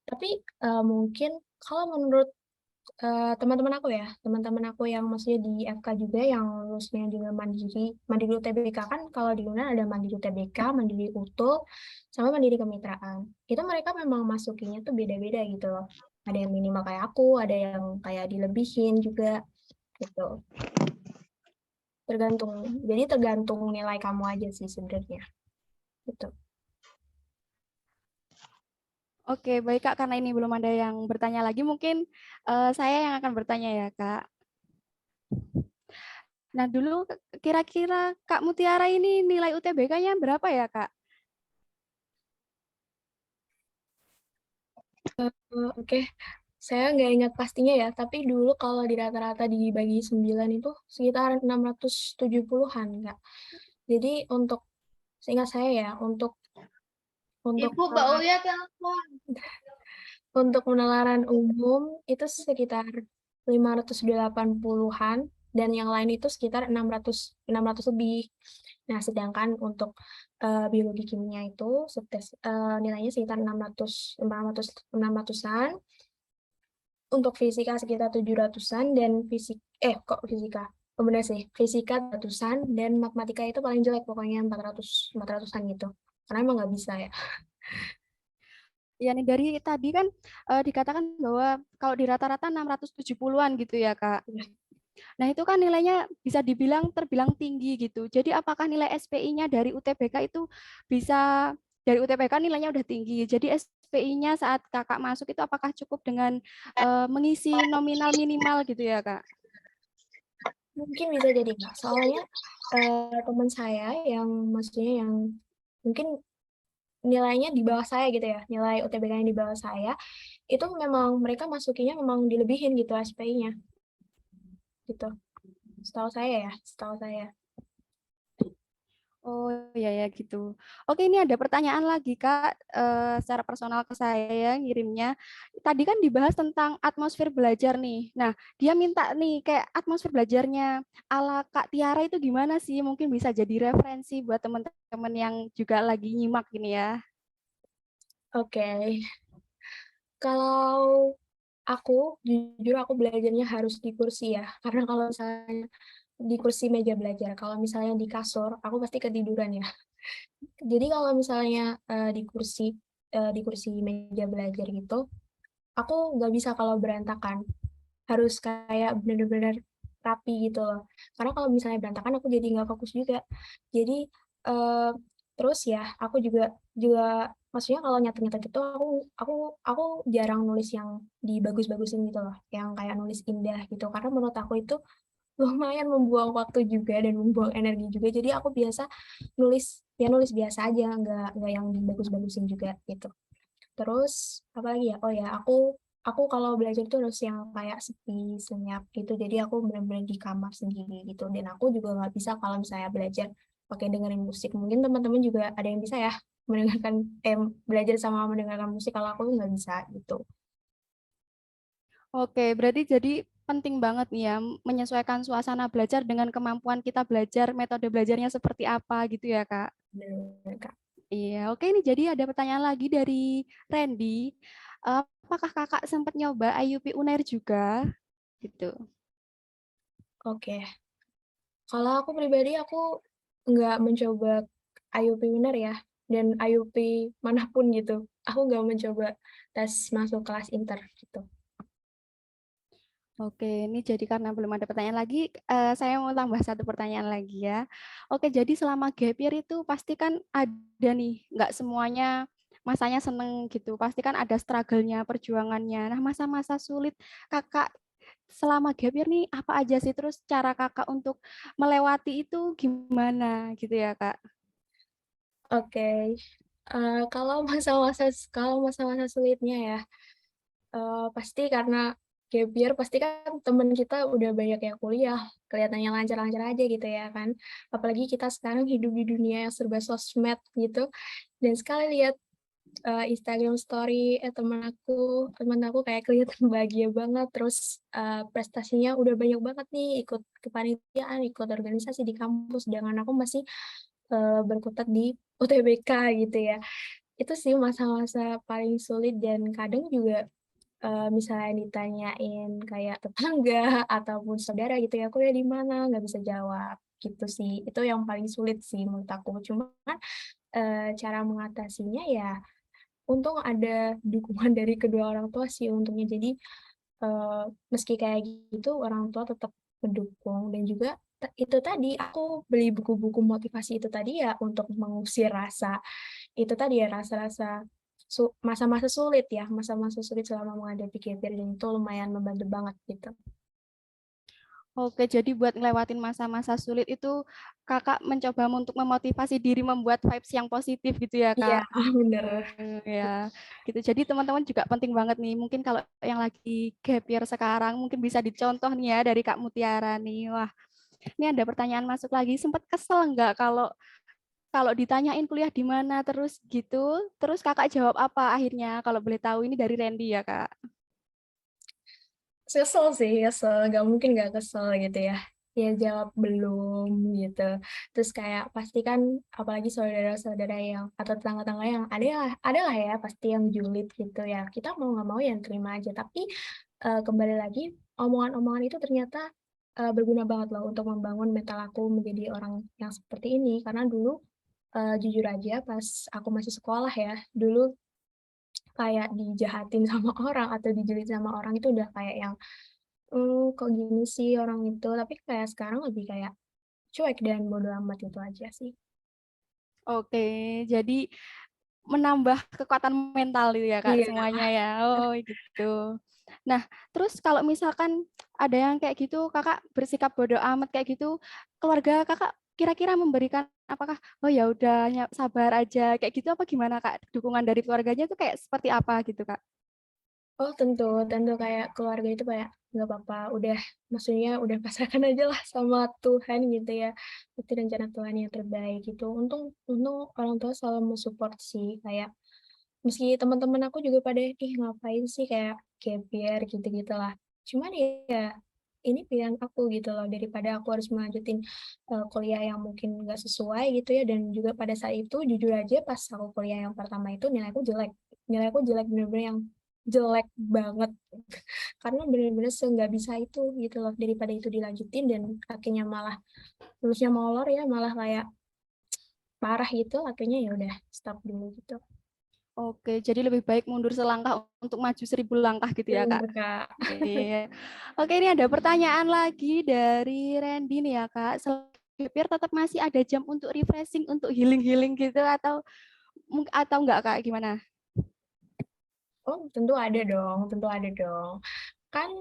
Tapi mungkin kalau menurut teman-teman aku ya, teman-teman aku yang maksudnya di FK juga yang lulusnya juga mandiri UTBK kan kalau di UNAR ada mandiri UTBK, mandiri UTUL, sama mandiri kemitraan. Itu mereka memang masukinnya tuh beda-beda gitu loh. Ada yang minimal kayak aku, ada yang kayak dilebihin juga gitu. Jadi tergantung nilai kamu aja sih sebenarnya. Gitu. Oke, baik Kak, karena ini belum ada yang bertanya lagi, mungkin saya yang akan bertanya ya Kak. Nah, dulu kira-kira Kak Mutiara ini nilai UTBK-nya berapa ya Kak? Oke, saya nggak ingat pastinya ya, tapi dulu kalau di rata-rata dibagi 9 itu sekitar 670-an, Kak. Jadi seingat saya ya, Ibu, Mbak Uya telepon. untuk penalaran umum itu sekitar 580-an, dan yang lain itu sekitar 600 lebih. Nah, sedangkan untuk biologi kimia itu nilainya sekitar 600-an. Untuk fisika sekitar 700-an dan fisika. Oh, benar sih, fisika 100-an dan matematika itu paling jelek pokoknya 400-an gitu. Karena emang nggak bisa ya. Ya nih dari tadi kan dikatakan bahwa kalau di rata-rata 670-an gitu ya Kak. Nah, itu kan nilainya bisa terbilang tinggi gitu. Jadi apakah nilai SPI-nya dari UTBK itu bisa dari UTBK nilainya udah tinggi. Jadi SPI-nya saat Kakak masuk itu apakah cukup dengan mengisi nominal minimal gitu ya, Kak? Mungkin bisa jadi Kak. Soalnya teman saya yang maksudnya yang mungkin nilainya di bawah saya gitu ya, nilai UTBK-nya di bawah saya, itu memang mereka masukinya memang dilebihin gitu SPI-nya. Gitu. Setahu saya. Oh ya ya gitu. Oke ini ada pertanyaan lagi Kak, secara personal ke saya ngirimnya. Tadi kan dibahas tentang atmosfer belajar nih. Nah dia minta nih kayak atmosfer belajarnya ala Kak Tiara itu gimana sih? Mungkin bisa jadi referensi buat teman-teman yang juga lagi nyimak ini ya. Oke, kalau aku jujur aku belajarnya harus di kursi ya, karena kalau misalnya di kursi meja belajar, kalau misalnya di kasur, aku pasti ketiduran ya. Jadi kalau misalnya di kursi meja belajar gitu, aku nggak bisa kalau berantakan, harus kayak bener-bener rapi gitu loh. Karena kalau misalnya berantakan aku jadi nggak fokus juga. Jadi, eee, terus ya aku juga maksudnya kalau nyatet-nyatet itu aku jarang nulis yang dibagus-bagusin gitu loh, yang kayak nulis indah gitu. Karena menurut aku itu lumayan membuang waktu juga dan membuang energi juga. Jadi aku biasa nulis biasa aja, nggak yang dibagus-bagusin juga gitu. Terus apalagi ya? Oh ya, aku kalau belajar tuh harus yang kayak sepi, senyap gitu. Jadi aku benar-benar di kamar sendiri gitu. Dan aku juga nggak bisa kalau misalnya belajar pakai dengerin musik. Mungkin teman-teman juga ada yang bisa ya mendengarkan belajar sama mendengarkan musik. Kalau aku nggak bisa gitu. Oke, berarti jadi penting banget nih ya menyesuaikan suasana belajar dengan kemampuan kita belajar, metode belajarnya seperti apa gitu ya Kak. Bener, Kak. Iya, oke ini jadi ada pertanyaan lagi dari Randy. Apakah kakak sempat nyoba IUP Unair juga? Gitu. Oke. Kalau aku pribadi aku nggak mencoba IUP Winner ya, dan IUP manapun gitu. Aku nggak mencoba tes masuk kelas inter gitu. Oke, ini jadi karena belum ada pertanyaan lagi, saya mau tambah satu pertanyaan lagi ya. Oke, jadi selama gap year itu pasti kan ada nih, nggak semuanya masanya seneng gitu, pasti kan ada struggle-nya, perjuangannya. Nah, masa-masa sulit kakak selama gap year nih apa aja sih? Terus cara kakak untuk melewati itu gimana gitu ya kak? Oke, kalau masa-masa sulitnya ya, pasti karena gap year pasti kan temen kita udah banyak yang kuliah, kelihatannya lancar-lancar aja gitu ya kan. Apalagi kita sekarang hidup di dunia yang serba sosmed gitu, dan sekali lihat Instagram story, temen aku kayak kelihatan bahagia banget, terus, prestasinya udah banyak banget nih, ikut kepanitiaan, ikut organisasi di kampus, sedangkan aku masih, berkutat di UTBK gitu ya. Itu sih masa-masa paling sulit dan kadang juga, misalnya ditanyain kayak tetangga ataupun saudara gitu ya, "Kuliah di mana?" Nggak bisa jawab, gitu sih. Itu yang paling sulit sih menurut aku. Cuman, cara mengatasinya ya untung ada dukungan dari kedua orang tua sih untungnya. Jadi, meski kayak gitu orang tua tetap mendukung dan juga itu tadi, aku beli buku-buku motivasi itu tadi ya untuk mengusir rasa itu tadi ya, rasa-rasa masa-masa sulit ya, masa-masa sulit selama menghadapi gap year dan itu lumayan membantu banget gitu. Oke, jadi buat ngelewatin masa-masa sulit itu kakak mencoba untuk memotivasi diri membuat vibes yang positif gitu ya Iya, kak? bener. Ya, gitu. Jadi teman-teman juga penting banget nih. Mungkin kalau yang lagi gap year sekarang mungkin bisa dicontoh nih ya dari Kak Mutiara nih. Wah, ini ada pertanyaan masuk lagi. Sempat kesel nggak kalau kalau ditanyain kuliah di mana terus gitu, terus kakak jawab apa akhirnya? Kalau boleh tahu ini dari Randy ya kak. Kesel sih, kesel, nggak mungkin nggak kesel gitu ya. Ya jawab belum gitu. Terus kayak pasti kan apalagi saudara-saudara yang atau tetangga-tetangga yang ada lah ya pasti yang julid gitu ya. Kita mau nggak mau ya terima aja. Tapi kembali lagi omongan-omongan itu ternyata berguna banget loh untuk membangun mental aku menjadi orang yang seperti ini. Karena dulu jujur aja pas aku masih sekolah ya, dulu kayak dijahatin sama orang atau dijulit sama orang itu udah kayak yang, kok gini sih orang itu, tapi kayak sekarang lebih kayak cuek dan bodo amat itu aja sih. Oke, jadi menambah kekuatan mental gitu ya Kak Iya. semuanya ya. Oh gitu. Nah, terus kalau misalkan ada yang kayak gitu, Kakak bersikap bodoh amat kayak gitu, keluarga Kakak kira-kira memberikan apakah oh ya udah sabar aja kayak gitu apa gimana Kak? Dukungan dari keluarganya tuh kayak seperti apa gitu Kak? Oh tentu, tentu kayak keluarga itu kayak nggak apa-apa, udah maksudnya udah pasrahkan aja lah sama Tuhan gitu ya. Itu rencana Tuhan yang terbaik gitu. Untung orang tua selalu mensupport sih kayak meski teman-teman aku juga pada ih ngapain sih kayak gap year gitu-gitu lah. Cuman ya ini pilihan aku gitu loh daripada aku harus melanjutin kuliah yang mungkin nggak sesuai gitu ya dan juga pada saat itu jujur aja pas aku kuliah yang pertama itu nilaiku jelek bener-bener yang jelek banget karena bener-bener nggak bisa itu gitu loh daripada itu dilanjutin dan akhirnya malah lulusnya molor ya malah kayak parah gitu akhirnya ya udah stop dulu gitu. Oke, jadi lebih baik mundur selangkah untuk maju 1000 langkah gitu ya, Kak? Bener, Kak. Iya. Oke, ini ada pertanyaan lagi dari Randy nih ya, Kak. Biar tetap masih ada jam untuk refreshing, untuk healing-healing gitu atau enggak, Kak? Gimana? Oh, tentu ada dong, tentu ada dong. Kan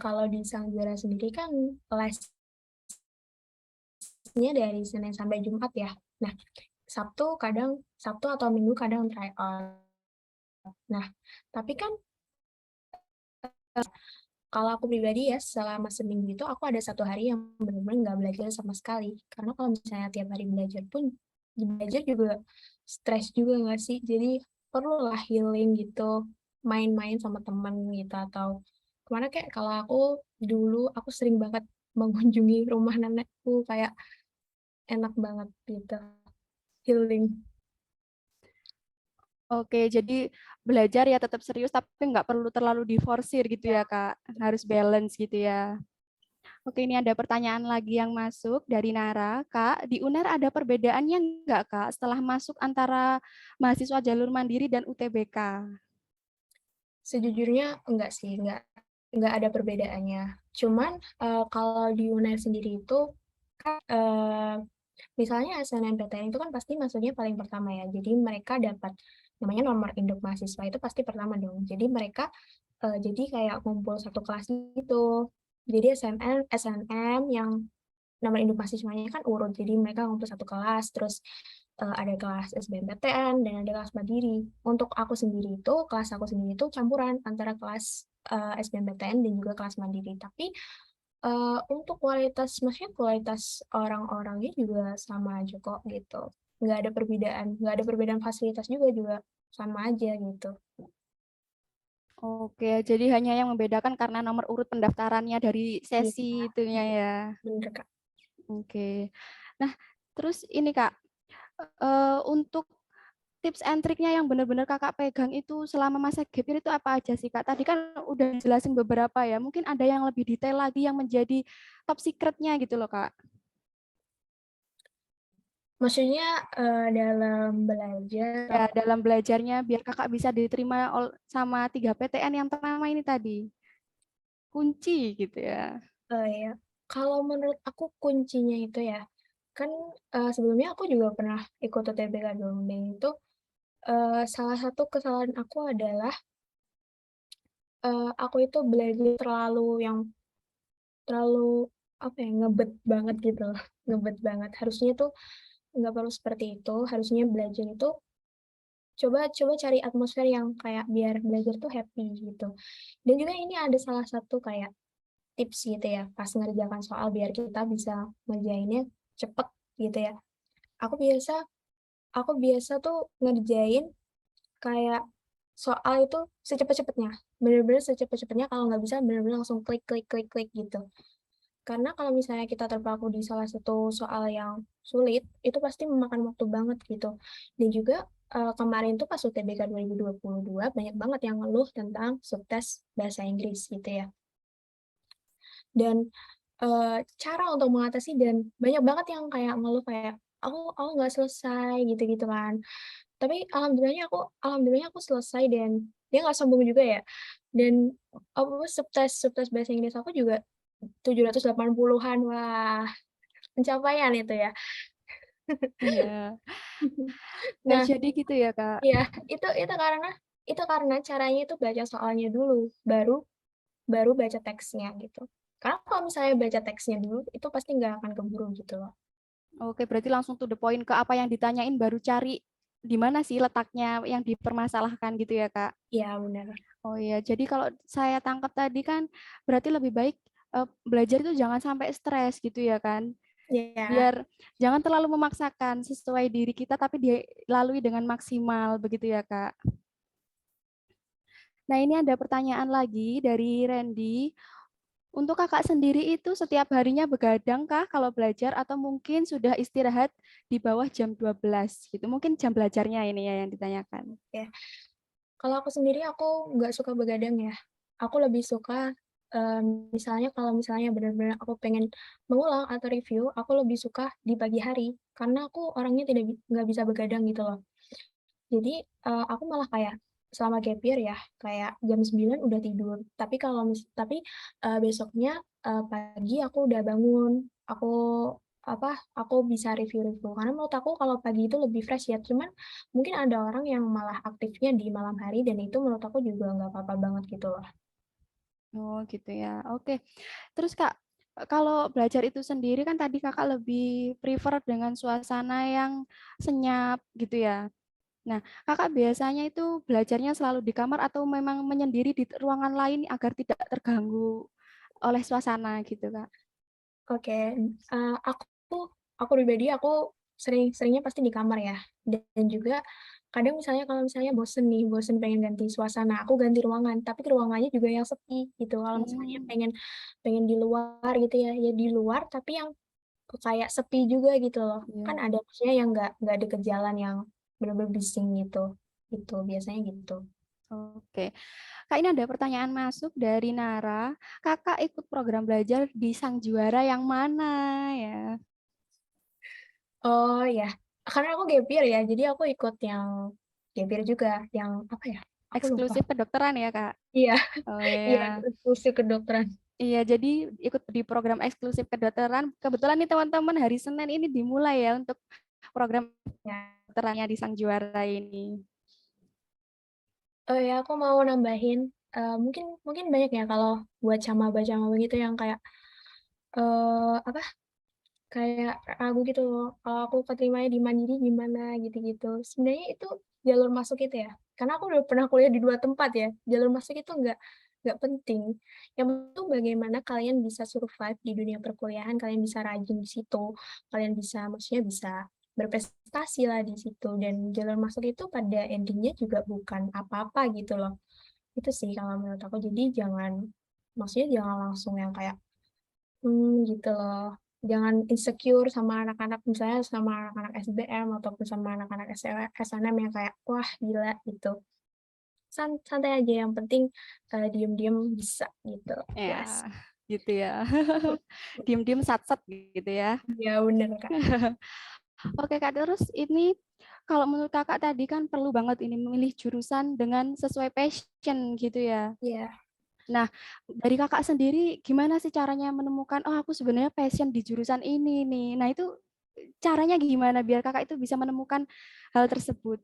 kalau di Sang Juara sendiri kan lesnya dari Senin sampai Jumat ya. Nah, Sabtu atau Minggu kadang try out. Nah, tapi kan kalau aku pribadi ya selama seminggu itu aku ada 1 hari yang benar-benar nggak belajar sama sekali. Karena kalau misalnya tiap hari belajar pun belajar juga stres juga nggak sih? Jadi perlulah healing gitu, main-main sama teman gitu atau kemana kayak kalau aku dulu aku sering banget mengunjungi rumah nenekku kayak enak banget gitu, healing. Oke, jadi belajar ya tetap serius, tapi nggak perlu terlalu diforsir gitu ya, Kak. Harus balance gitu ya. Oke, ini ada pertanyaan lagi yang masuk dari Nara. Kak, di UNER ada perbedaannya nggak, Kak, setelah masuk antara mahasiswa jalur mandiri dan UTBK? Sejujurnya enggak sih, enggak ada perbedaannya. Cuman kalau di UNER sendiri itu kan misalnya SNMPTN itu kan pasti masuknya paling pertama ya. Jadi mereka dapat namanya nomor induk mahasiswa itu pasti pertama dong. Jadi mereka jadi kayak ngumpul satu kelas gitu. Jadi SNM yang nomor induk mahasiswanya kan urut. Jadi mereka ngumpul satu kelas, terus ada kelas SBMPTN dan ada kelas mandiri. Untuk aku sendiri itu, kelas aku sendiri itu campuran antara kelas SBMPTN dan juga kelas mandiri. Tapi untuk maksudnya kualitas orang-orangnya juga sama aja kok gitu. Nggak ada perbedaan fasilitas juga sama aja gitu. Oke, jadi hanya yang membedakan karena nomor urut pendaftarannya dari sesi itunya ya. Bener, Kak. Oke. Nah, terus ini Kak, untuk tips and triknya yang benar-benar Kakak pegang itu selama masa gap year itu apa aja sih Kak? Tadi kan udah jelasin beberapa ya, mungkin ada yang lebih detail lagi yang menjadi top secret-nya gitu loh Kak. Maksudnya dalam belajar Ya, dalam belajarnya biar Kakak bisa diterima sama 3 PTN yang pertama ini tadi. Kunci gitu ya. ya. Kalau menurut aku kuncinya itu ya, kan sebelumnya aku juga pernah ikut UTBK Dongeng itu salah satu kesalahan aku adalah aku itu belajar terlalu apa ya ngebet banget gitu loh, ngebet banget. Harusnya tuh nggak perlu seperti itu. Harusnya belajar itu coba cari atmosfer yang kayak biar belajar tuh happy gitu. Dan juga ini ada salah satu kayak tips gitu ya pas ngerjakan soal biar kita bisa ngerjainnya cepet gitu ya. Aku biasa aku biasa tuh ngerjain kayak soal itu secepat-cepatnya, bener-bener secepat-cepatnya kalau nggak bisa bener-bener langsung klik klik klik klik gitu. Karena kalau misalnya kita terpaku di salah satu soal yang sulit, itu pasti memakan waktu banget gitu. Dan juga kemarin tuh pas UTBK 2022 banyak banget yang ngeluh tentang subtes bahasa Inggris gitu ya. Dan cara untuk mengatasi dan banyak banget yang kayak ngeluh kayak aku nggak selesai gitu-gitu kan. Tapi alhamdulillahnya aku selesai dan dia nggak sombong juga ya. Dan apa subtes bahasa Inggris aku juga 780-an. Wah, pencapaian itu ya. Iya. Nah, Jadi gitu ya, Kak. iya, itu karena caranya itu baca soalnya dulu, baru baca teksnya gitu. Karena kalau misalnya baca teksnya dulu, itu pasti nggak akan keburu gitu loh. Oke, berarti langsung to the point ke apa yang ditanyain baru cari di mana sih letaknya yang dipermasalahkan gitu ya, Kak? Iya, benar. Oh iya, jadi kalau saya tangkap tadi kan berarti lebih baik belajar itu jangan sampai stres gitu ya kan? Iya. Biar jangan terlalu memaksakan sesuai diri kita tapi dilalui dengan maksimal begitu ya, Kak. Nah, ini ada pertanyaan lagi dari Randy. Untuk Kakak sendiri itu setiap harinya begadang kah kalau belajar atau mungkin sudah istirahat di bawah jam 12 gitu? Mungkin jam belajarnya ini ya yang ditanyakan. Ya. Kalau aku sendiri aku nggak suka begadang ya. Aku lebih suka misalnya kalau misalnya benar-benar aku pengen mengulang atau review, aku lebih suka di pagi hari karena aku orangnya nggak bisa begadang gitu loh. Jadi aku malah kayak selama gap year ya, kayak jam 9 udah tidur. Tapi besoknya pagi aku udah bangun, aku bisa review-review. Karena menurut aku kalau pagi itu lebih fresh ya. Cuman mungkin ada orang yang malah aktifnya di malam hari dan itu menurut aku juga nggak apa-apa banget gitu loh. Oh gitu ya. Oke. Terus Kak, kalau belajar itu sendiri kan tadi Kakak lebih prefer dengan suasana yang senyap gitu ya. Nah, Kakak biasanya itu belajarnya selalu di kamar atau memang menyendiri di ruangan lain agar tidak terganggu oleh suasana gitu, Kak? Oke, aku pribadi aku seringnya pasti di kamar ya, dan juga kadang kalau misalnya bosen pengen ganti suasana, aku ganti ruangan, tapi ruangannya juga yang sepi gitu. Kalau misalnya Hmm, pengen pengen di luar gitu ya, ya di luar tapi yang kayak sepi juga gitu loh. Kan iya. ada maksudnya yang nggak deket jalan yang bener-bener bising gitu, gitu biasanya gitu. Oke. Kak, ini ada pertanyaan masuk dari Nara. Kakak ikut program belajar di Sang Juara yang mana ya? Oh ya, karena aku gap year ya, jadi aku ikut yang gap year juga, yang apa ya? Aku lupa. Eksklusif kedokteran ya, Kak? Iya, Oh iya, ya. kursi kedokteran. Iya, jadi ikut di program eksklusif kedokteran. Kebetulan nih teman-teman hari Senin ini dimulai ya untuk program Ya. kedokterannya di Sang Juara ini. Oh ya, aku mau nambahin, mungkin mungkin banyak ya kalau buat cama-cama gitu yang kayak apa? Kayak ragu gitu loh, kalau aku keterimanya di Mandiri gimana gitu-gitu. Sebenarnya itu jalur masuk itu ya, karena aku udah pernah kuliah di 2 tempat ya, jalur masuk itu nggak penting. Yang penting bagaimana kalian bisa survive di dunia perkuliahan, kalian bisa rajin di situ, kalian bisa maksudnya bisa berprestasi lah di situ, dan jalur masuk itu pada endingnya juga bukan apa-apa gitu loh. Itu sih kalau menurut aku. Jadi maksudnya jangan langsung yang kayak gitu loh. Jangan insecure sama anak-anak, misalnya sama anak-anak SBM ataupun sama anak-anak SNM yang kayak, wah gila gitu. Santai aja, yang penting diem-diem bisa gitu. Ya, Yes. gitu ya. Diem-diem sat-sat gitu ya. Ya bener Kak. Oke Kak, terus ini kalau menurut Kakak tadi kan perlu banget ini memilih jurusan dengan sesuai passion gitu ya. Iya. Nah, dari Kakak sendiri gimana sih caranya menemukan, oh aku sebenarnya passion di jurusan ini nih. Nah, itu caranya gimana biar Kakak itu bisa menemukan hal tersebut?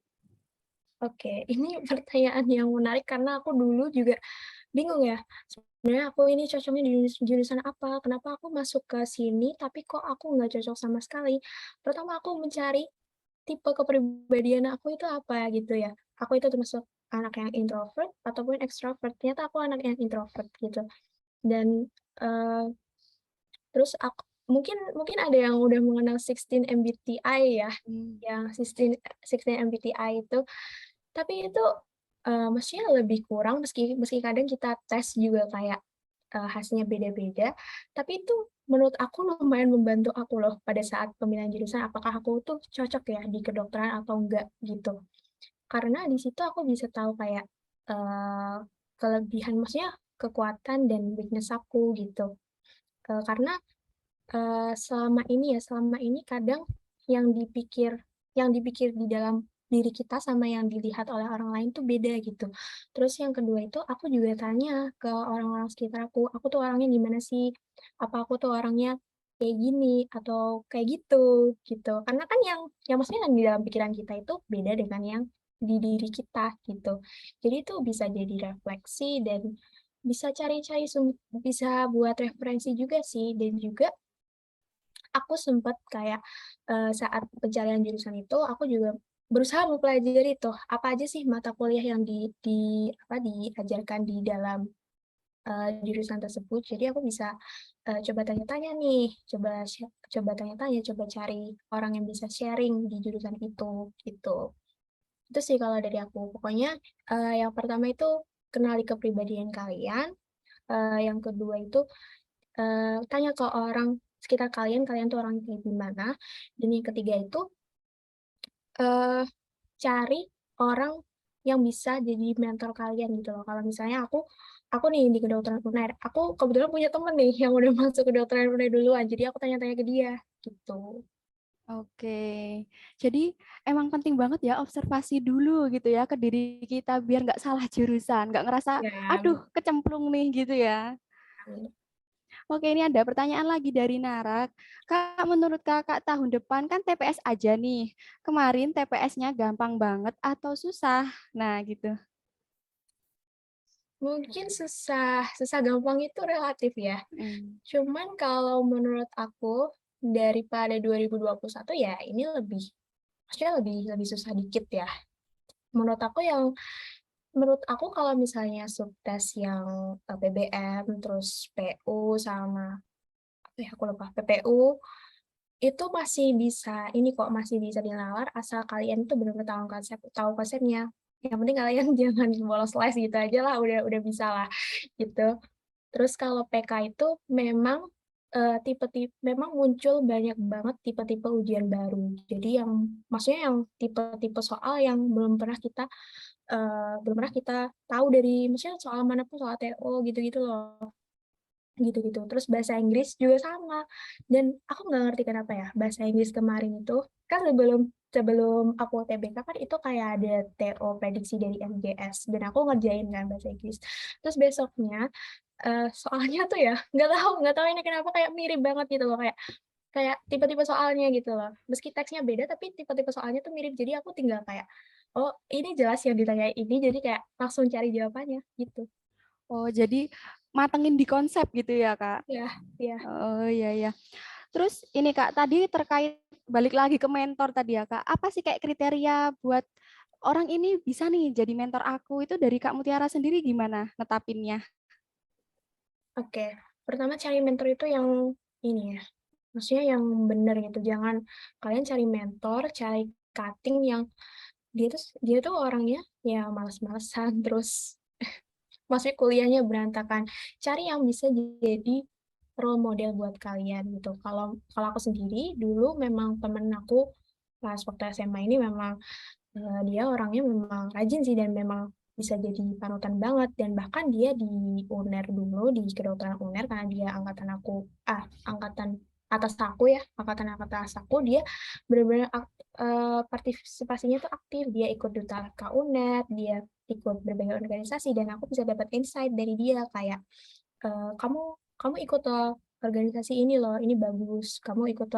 Oke, ini pertanyaan yang menarik karena aku dulu juga bingung ya. Sebenarnya aku ini cocoknya di jurusan apa? Kenapa aku masuk ke sini tapi kok aku nggak cocok sama sekali? Pertama aku mencari tipe kepribadian aku itu apa gitu ya. Aku itu termasuk anak yang introvert ataupun extrovert. Ternyata aku anak yang introvert gitu. Dan terus aku mungkin mungkin ada yang udah mengenal 16 MBTI ya, Hmm. yang 16 MBTI itu. Tapi itu maksudnya lebih kurang meski meski kadang kita tes juga kayak hasilnya beda-beda, tapi itu menurut aku lumayan membantu aku loh pada saat pemilihan jurusan, apakah aku tuh cocok ya di kedokteran atau enggak gitu. Karena di situ aku bisa tahu kayak kelebihan, maksudnya kekuatan dan weakness aku gitu. Karena selama ini kadang yang dipikir di dalam diri kita sama yang dilihat oleh orang lain tuh beda gitu. Terus yang kedua itu aku juga tanya ke orang-orang sekitar aku tuh orangnya gimana sih? Apa aku tuh orangnya kayak gini atau kayak gitu, gitu. Karena kan yang maksudnya yang di dalam pikiran kita itu beda dengan yang di diri kita gitu. Jadi itu bisa jadi refleksi dan bisa buat referensi juga sih, dan juga aku sempat kayak, saat pencarian jurusan itu, aku juga berusaha mempelajari tuh apa aja sih mata kuliah yang diajarkan di dalam jurusan tersebut. Jadi aku bisa coba tanya-tanya nih, coba tanya-tanya, coba cari orang yang bisa sharing di jurusan itu gitu. Itu sih kalau dari aku. Pokoknya yang pertama itu kenali kepribadian kalian, yang kedua itu tanya ke orang sekitar kalian, kalian tuh orangnya kayak gimana, dan yang ketiga itu eh cari orang yang bisa jadi mentor kalian gitu loh. Kalau misalnya aku nih di kedokteran UNER, aku kebetulan punya temen nih yang udah masuk kedokteran UNER duluan, jadi aku tanya-tanya ke dia gitu. Oke, jadi emang penting banget ya observasi dulu gitu ya ke diri kita biar nggak salah jurusan, nggak ngerasa Ya, aduh kecemplung nih gitu ya. Oke, ini ada pertanyaan lagi dari Narak. Kak, menurut kakak tahun depan kan TPS aja nih. Kemarin TPS-nya gampang banget atau susah? Nah, gitu. mungkin susah gampang itu relatif ya. Cuman kalau menurut aku daripada 2021 ya ini maksudnya lebih susah dikit ya. Menurut aku kalau misalnya subtes yang PBM terus PU sama aku lupa PPU itu masih bisa dinalar asal kalian tuh benar-benar tahu konsepnya. Yang penting kalian jangan bolos les gitu aja lah, udah bisa lah gitu. Terus kalau PK itu memang memang muncul banyak banget tipe-tipe ujian baru. Jadi maksudnya yang tipe-tipe soal yang belum pernah kita tahu dari maksudnya soal manapun, soal TO gitu-gitu loh. Gitu-gitu. Terus bahasa Inggris juga sama. Dan aku nggak ngerti kenapa ya, bahasa Inggris kemarin itu kan sebelum sebelum aku TBK kan itu kayak ada TO prediksi dari MGS dan aku ngerjain kan bahasa Inggris. Terus besoknya soalnya tuh ya nggak tahu ini kenapa kayak mirip banget gitu loh, kayak kayak tipe-tipe soalnya gitu loh. Meski teksnya beda tapi tipe-tipe soalnya tuh mirip. Jadi aku tinggal kayak, oh ini jelas yang ditanya ini, jadi kayak langsung cari jawabannya gitu. Oh, jadi matengin di konsep gitu ya, Kak? Ya, ya. Oh, iya, iya. Terus ini, Kak, tadi terkait balik lagi ke mentor tadi ya, Kak. Apa sih kayak kriteria buat orang ini bisa nih jadi mentor aku? Itu dari Kak Mutiara sendiri gimana netapinnya? Oke, pertama cari mentor itu yang ini ya, maksudnya yang benar gitu. Jangan kalian cari mentor, cari cutting yang dia tuh orangnya ya malas-malesan terus maksudnya kuliahnya berantakan. Cari yang bisa jadi role model buat kalian gitu. Kalau kalau aku sendiri dulu memang temen aku pas waktu SMA ini memang dia orangnya memang rajin sih dan memang bisa jadi panutan banget dan bahkan dia di UNER dulu di kedokteran UNER karena dia angkatan atas aku ya angkatan atas aku dia benar-benar partisipasinya tuh aktif, dia ikut duta ke UNER, dia ikut berbagai organisasi dan aku bisa dapat insight dari dia kayak kamu kamu ikut organisasi ini loh, ini bagus, kamu ikut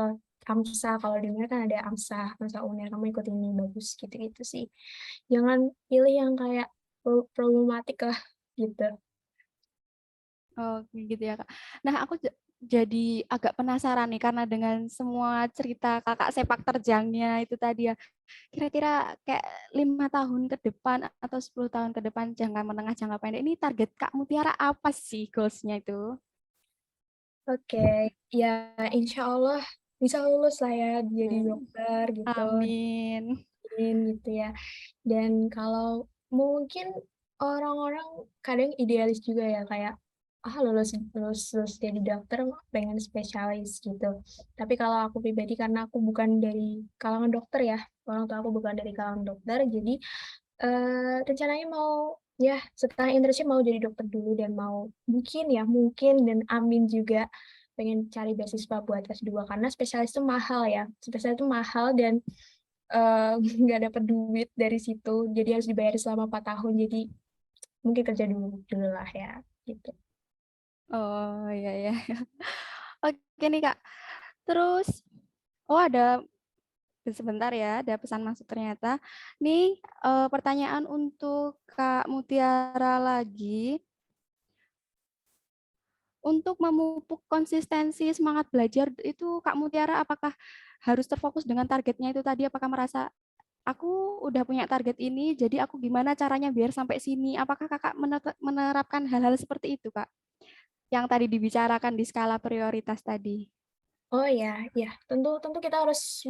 AMSA, kalau di UNER kan ada AMSA UNER, kamu ikut ini bagus gitu-gitu sih. Jangan pilih yang kayak problematik lah gitu. Oh, gitu ya, Kak. Nah, aku jadi agak penasaran nih karena dengan semua cerita Kakak sepak terjangnya itu tadi ya. Kira-kira kayak 5 tahun ke depan atau 10 tahun ke depan jangka menengah jangka pendek ini target Kak Mutiara apa sih goals-nya itu? Oke, ya insya Allah bisa lulus lah ya jadi dokter gitu. Amin. Gitu ya. Dan kalau mungkin orang-orang kadang idealis juga ya kayak lulus lulus lulus jadi dokter pengen spesialis gitu. Tapi kalau aku pribadi karena aku bukan dari kalangan dokter ya, orang tua aku bukan dari kalangan dokter, jadi rencananya mau ya setelah internship mau jadi dokter dulu dan mau mungkin dan amin juga pengen cari beasiswa buat S2 karena spesialis itu mahal ya. Spesialis itu mahal dan nggak dapat duit dari situ, jadi harus dibayar selama 4 tahun, jadi mungkin kerja dulu dulu lah ya, gitu. Oh, iya ya. Oke nih, Kak. Terus ada sebentar ya, ada pesan masuk ternyata. Nih pertanyaan untuk Kak Mutiara lagi. Untuk memupuk konsistensi semangat belajar itu Kak Mutiara apakah harus terfokus dengan targetnya itu tadi? Apakah merasa aku udah punya target ini, jadi aku gimana caranya biar sampai sini? Apakah kakak menerapkan hal-hal seperti itu, Kak? Yang tadi dibicarakan di skala prioritas tadi. Oh ya, ya, tentu tentu kita harus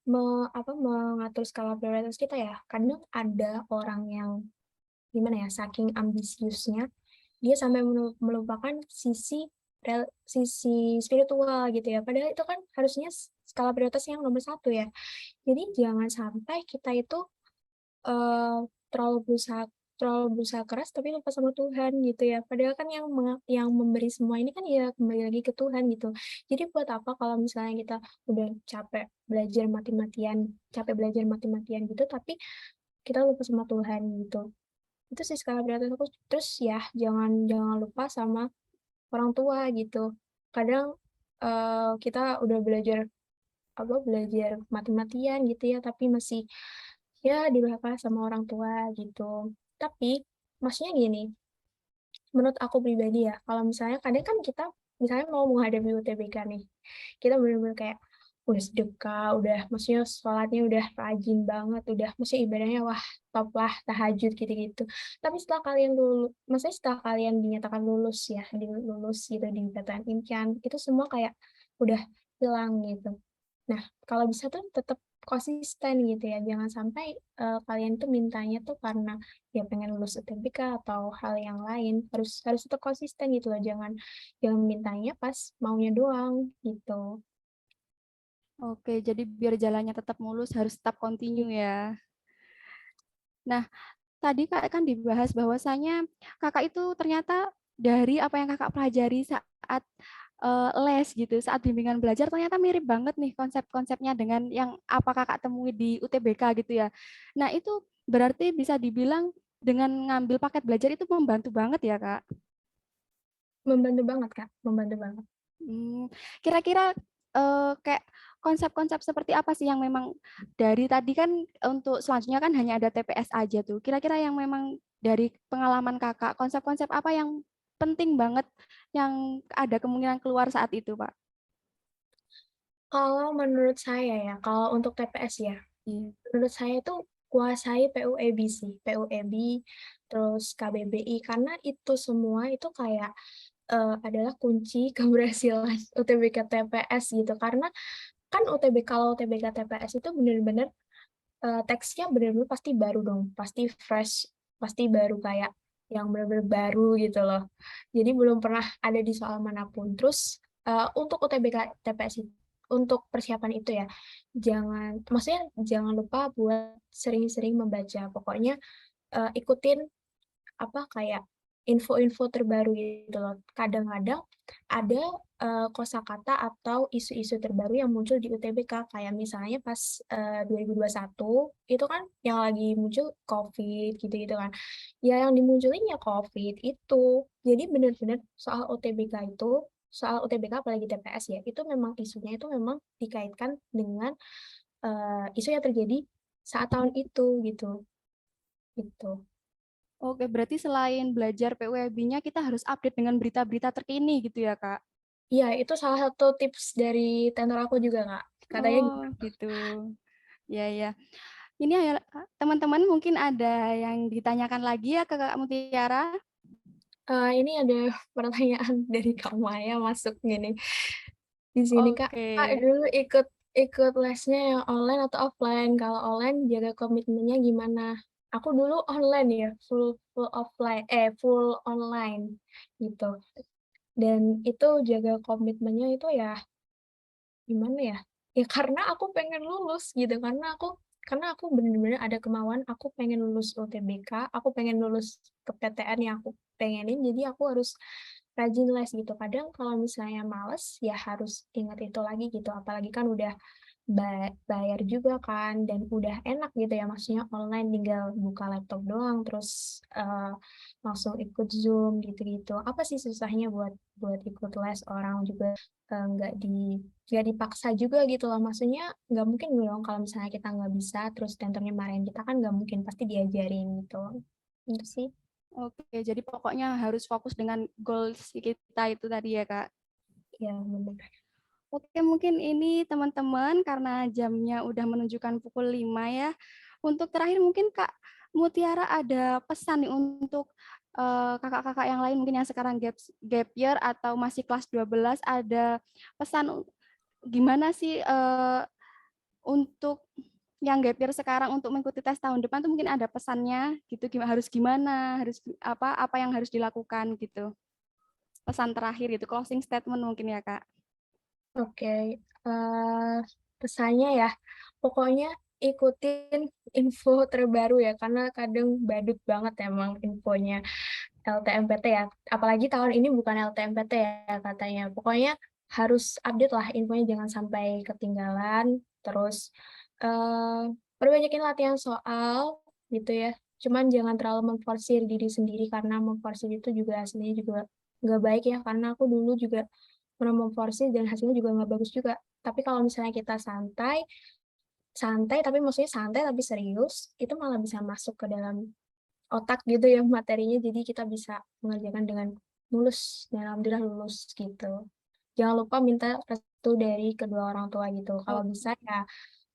mengatur skala prioritas kita ya. Kadang ada orang yang gimana ya, saking ambisiusnya dia sampai melupakan sisi spiritual gitu ya. Padahal itu kan harusnya skala prioritas yang nomor satu ya. Jadi jangan sampai kita itu terlalu berusaha keras tapi lupa sama Tuhan gitu ya. Padahal kan yang memberi semua ini kan ya kembali lagi ke Tuhan gitu. Jadi buat apa kalau misalnya kita udah capek belajar mati-matian gitu, tapi kita lupa sama Tuhan gitu. Itu sih skala prioritas aku. Terus ya jangan lupa sama orang tua gitu. Kadang kita udah belajar mati-matian gitu ya, tapi masih ya dibahas sama orang tua gitu. Tapi maksudnya gini, menurut aku pribadi ya, kalau misalnya kadang kan kita misalnya mau menghadapi UTBK nih, kita benar-benar kayak udah sedekah, udah maksudnya sholatnya udah rajin banget, udah maksudnya ibadahnya wah top lah, tahajud gitu-gitu. Tapi setelah kalian lulus, maksudnya setelah kalian dinyatakan lulus ya, lulus gitu di PTN Incan, itu semua kayak udah hilang gitu. Nah, kalau bisa tuh tetap konsisten gitu ya, jangan sampai kalian tuh mintanya tuh karena ya pengen lulus UTBK atau hal yang lain, harus harus tetap konsisten gitu loh, jangan jangan mintanya pas maunya doang gitu. Oke, jadi biar jalannya tetap mulus harus tetap continue ya. Nah, tadi Kak kan dibahas bahwasanya Kakak itu ternyata dari apa yang Kakak pelajari saat les gitu, saat bimbingan belajar ternyata mirip banget nih konsep-konsepnya dengan yang apa Kakak temui di UTBK gitu ya. Nah, itu berarti bisa dibilang dengan ngambil paket belajar itu membantu banget ya, Kak? Membantu banget, Kak, membantu banget. Kira-kira kayak konsep-konsep seperti apa sih yang memang dari tadi kan untuk selanjutnya kan hanya ada TPS aja tuh. Kira-kira yang memang dari pengalaman Kakak, konsep-konsep apa yang penting banget yang ada kemungkinan keluar saat itu, Pak? Kalau menurut saya ya, kalau untuk TPS ya, menurut saya itu kuasai PUEB sih, PUEB, terus KBBI, karena itu semua itu kayak adalah kunci keberhasilan UTBK TPS gitu. Karena kan kalau UTBK TPS itu benar-benar teksnya benar-benar pasti baru dong, pasti fresh, pasti baru kayak yang benar-benar baru gitu loh. Jadi belum pernah ada di soal manapun. Terus untuk UTBK TPS untuk persiapan itu ya, maksudnya jangan lupa buat sering-sering membaca. Pokoknya ikutin kayak info-info terbaru gitu loh. Kadang-kadang ada kosakata atau isu-isu terbaru yang muncul di UTBK, kayak misalnya pas 2021 itu kan yang lagi muncul COVID gitu-gitu kan. Ya yang dimunculin ya COVID itu. Jadi benar-benar soal UTBK apalagi TPS ya, itu memang isunya itu memang dikaitkan dengan isu yang terjadi saat tahun itu gitu. Gitu. Oke, berarti selain belajar PUEB-nya, kita harus update dengan berita-berita terkini gitu ya, Kak? Iya, itu salah satu tips dari tenor aku juga, Kak. Katanya gitu. Ya, ya. Ini ya, teman-teman mungkin ada yang ditanyakan lagi ya ke Kak Mutiara? Ini ada pertanyaan dari Kak Maya masuk gini. Di sini, Kak, dulu ikut lesnya yang online atau offline? Kalau online jaga komitmennya gimana? Aku dulu online ya, full online gitu. Dan itu jaga komitmennya itu ya gimana ya? Ya karena aku pengen lulus gitu, karena aku bener-bener ada kemauan, aku pengen lulus UTBK, aku pengen lulus ke PTN yang aku pengenin, jadi aku harus rajin les gitu. Kadang kalau misalnya males, ya harus ingat itu lagi gitu, apalagi kan udah bayar juga kan, dan udah enak gitu ya, maksudnya online tinggal buka laptop doang, terus langsung ikut Zoom gitu-gitu. Apa sih susahnya buat ikut les, orang juga nggak dipaksa juga gitu loh, maksudnya nggak mungkin dong kalau misalnya kita nggak bisa, terus tentornya marahin kita kan nggak mungkin, pasti diajarin gitu. Itu sih. Oke, jadi pokoknya harus fokus dengan goals kita itu tadi ya, Kak? Ya, benar. Oke, mungkin ini teman-teman karena jamnya udah menunjukkan pukul 5 ya. Untuk terakhir mungkin Kak Mutiara ada pesan nih untuk kakak-kakak yang lain mungkin yang sekarang gap year atau masih kelas 12 ada pesan gimana sih untuk yang gap year sekarang untuk mengikuti tes tahun depan tuh mungkin ada pesannya gitu gimana harus apa yang harus dilakukan gitu. Pesan terakhir itu closing statement mungkin ya Kak. Oke, pesannya ya, pokoknya ikutin info terbaru ya, karena kadang badut banget emang infonya LTMPT ya. Apalagi tahun ini bukan LTMPT ya katanya. Pokoknya harus update lah infonya, jangan sampai ketinggalan. Terus perbanyakin latihan soal gitu ya. Cuman jangan terlalu memforsir diri sendiri, karena memforsir itu juga aslinya juga nggak baik ya. Karena aku dulu juga pernah memforsir dan hasilnya juga nggak bagus juga. Tapi kalau misalnya kita santai, santai tapi maksudnya santai tapi serius, itu malah bisa masuk ke dalam otak gitu ya materinya, jadi kita bisa mengerjakan dengan mulus dan alhamdulillah lulus gitu. Jangan lupa minta restu dari kedua orang tua gitu. Kalau bisa ya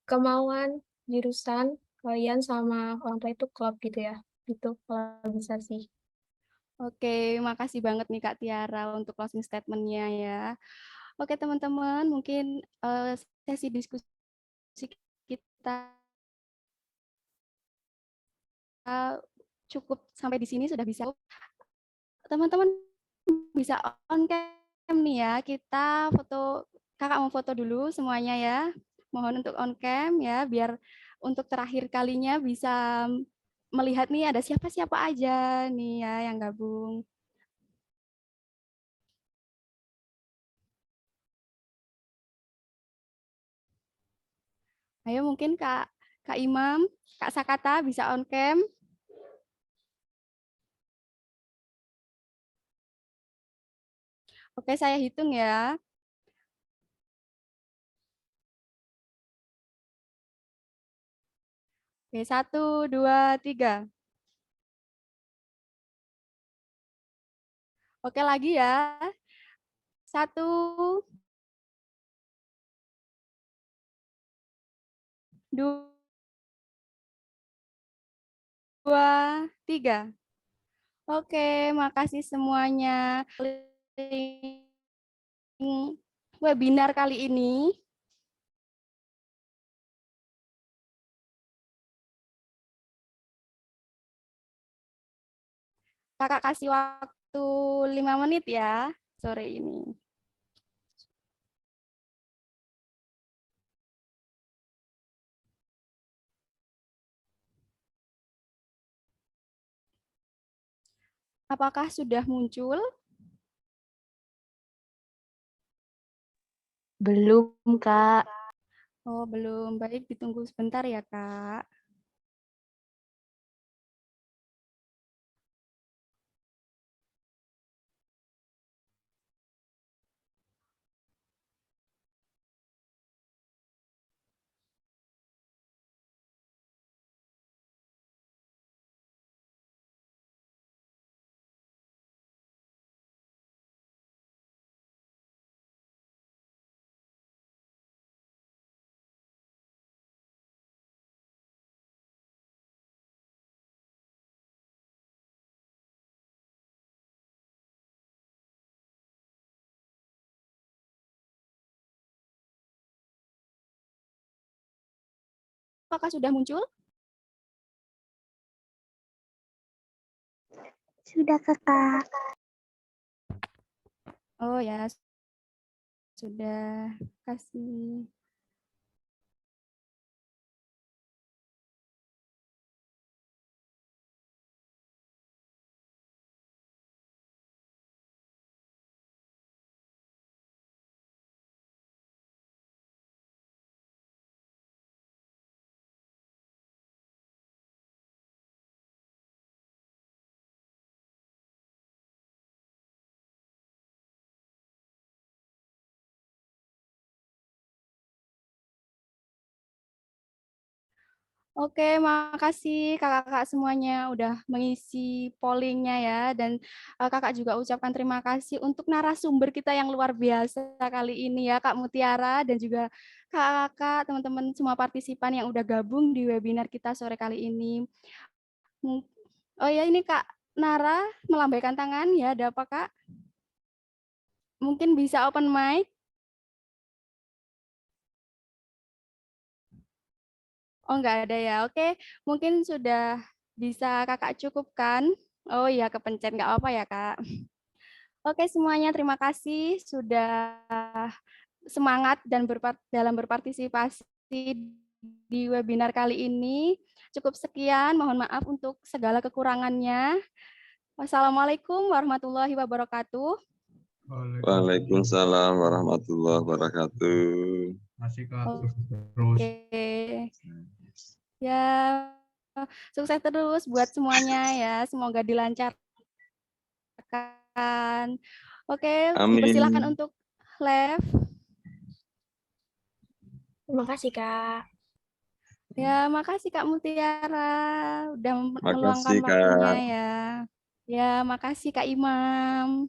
kemauan jurusan kalian sama orang tua itu klop gitu ya. Gitu kalau bisa sih. Oke, makasih banget nih Kak Tiara untuk closing statement-nya ya. Oke teman-teman, mungkin sesi diskusi kita cukup sampai di sini sudah bisa. Teman-teman bisa on cam nih ya. Kita foto, kakak mau foto dulu semuanya ya. Mohon untuk on cam ya, biar untuk terakhir kalinya bisa melihat nih ada siapa-siapa aja nih ya yang gabung. Ayo mungkin Kak Imam, Kak Sakata bisa on cam. Oke, saya hitung ya. Oke, 1, 2, 3. Oke, lagi ya. 1, 2, 3. Oke, makasih semuanya. Webinar kali ini. Kakak kasih waktu 5 menit ya sore ini. Apakah sudah muncul? Belum, Kak. Oh, belum. Baik, ditunggu sebentar ya, Kak. Apakah sudah muncul? Sudah Kakak. Oh ya, sudah. Kasih. Oke, makasih kakak-kakak semuanya udah mengisi pollingnya ya. Dan kakak juga ucapkan terima kasih untuk narasumber kita yang luar biasa kali ini ya, Kak Mutiara dan juga kakak-kakak, teman-teman semua partisipan yang udah gabung di webinar kita sore kali ini. Oh ya, ini Kak Nara melambaikan tangan ya, ada apa Kak? Mungkin bisa open mic. Oh, nggak ada ya. Oke, mungkin sudah bisa kakak cukupkan. Oh iya, kepencet nggak apa-apa ya kak. Oke semuanya, terima kasih sudah semangat dan dalam berpartisipasi di webinar kali ini. Cukup sekian, mohon maaf untuk segala kekurangannya. Wassalamualaikum warahmatullahi wabarakatuh. Waalaikumsalam warahmatullahi wabarakatuh. Masih Kak, sukses terus. Oke. Ya, sukses terus buat semuanya ya. Semoga dilancarkan. Oke, dipersilakan Amin. untuk live. Terima kasih, Kak. Ya, makasih Kak Mutiara udah meluangkan Makasih, waktunya Kak. ya. Ya, makasih Kak Imam.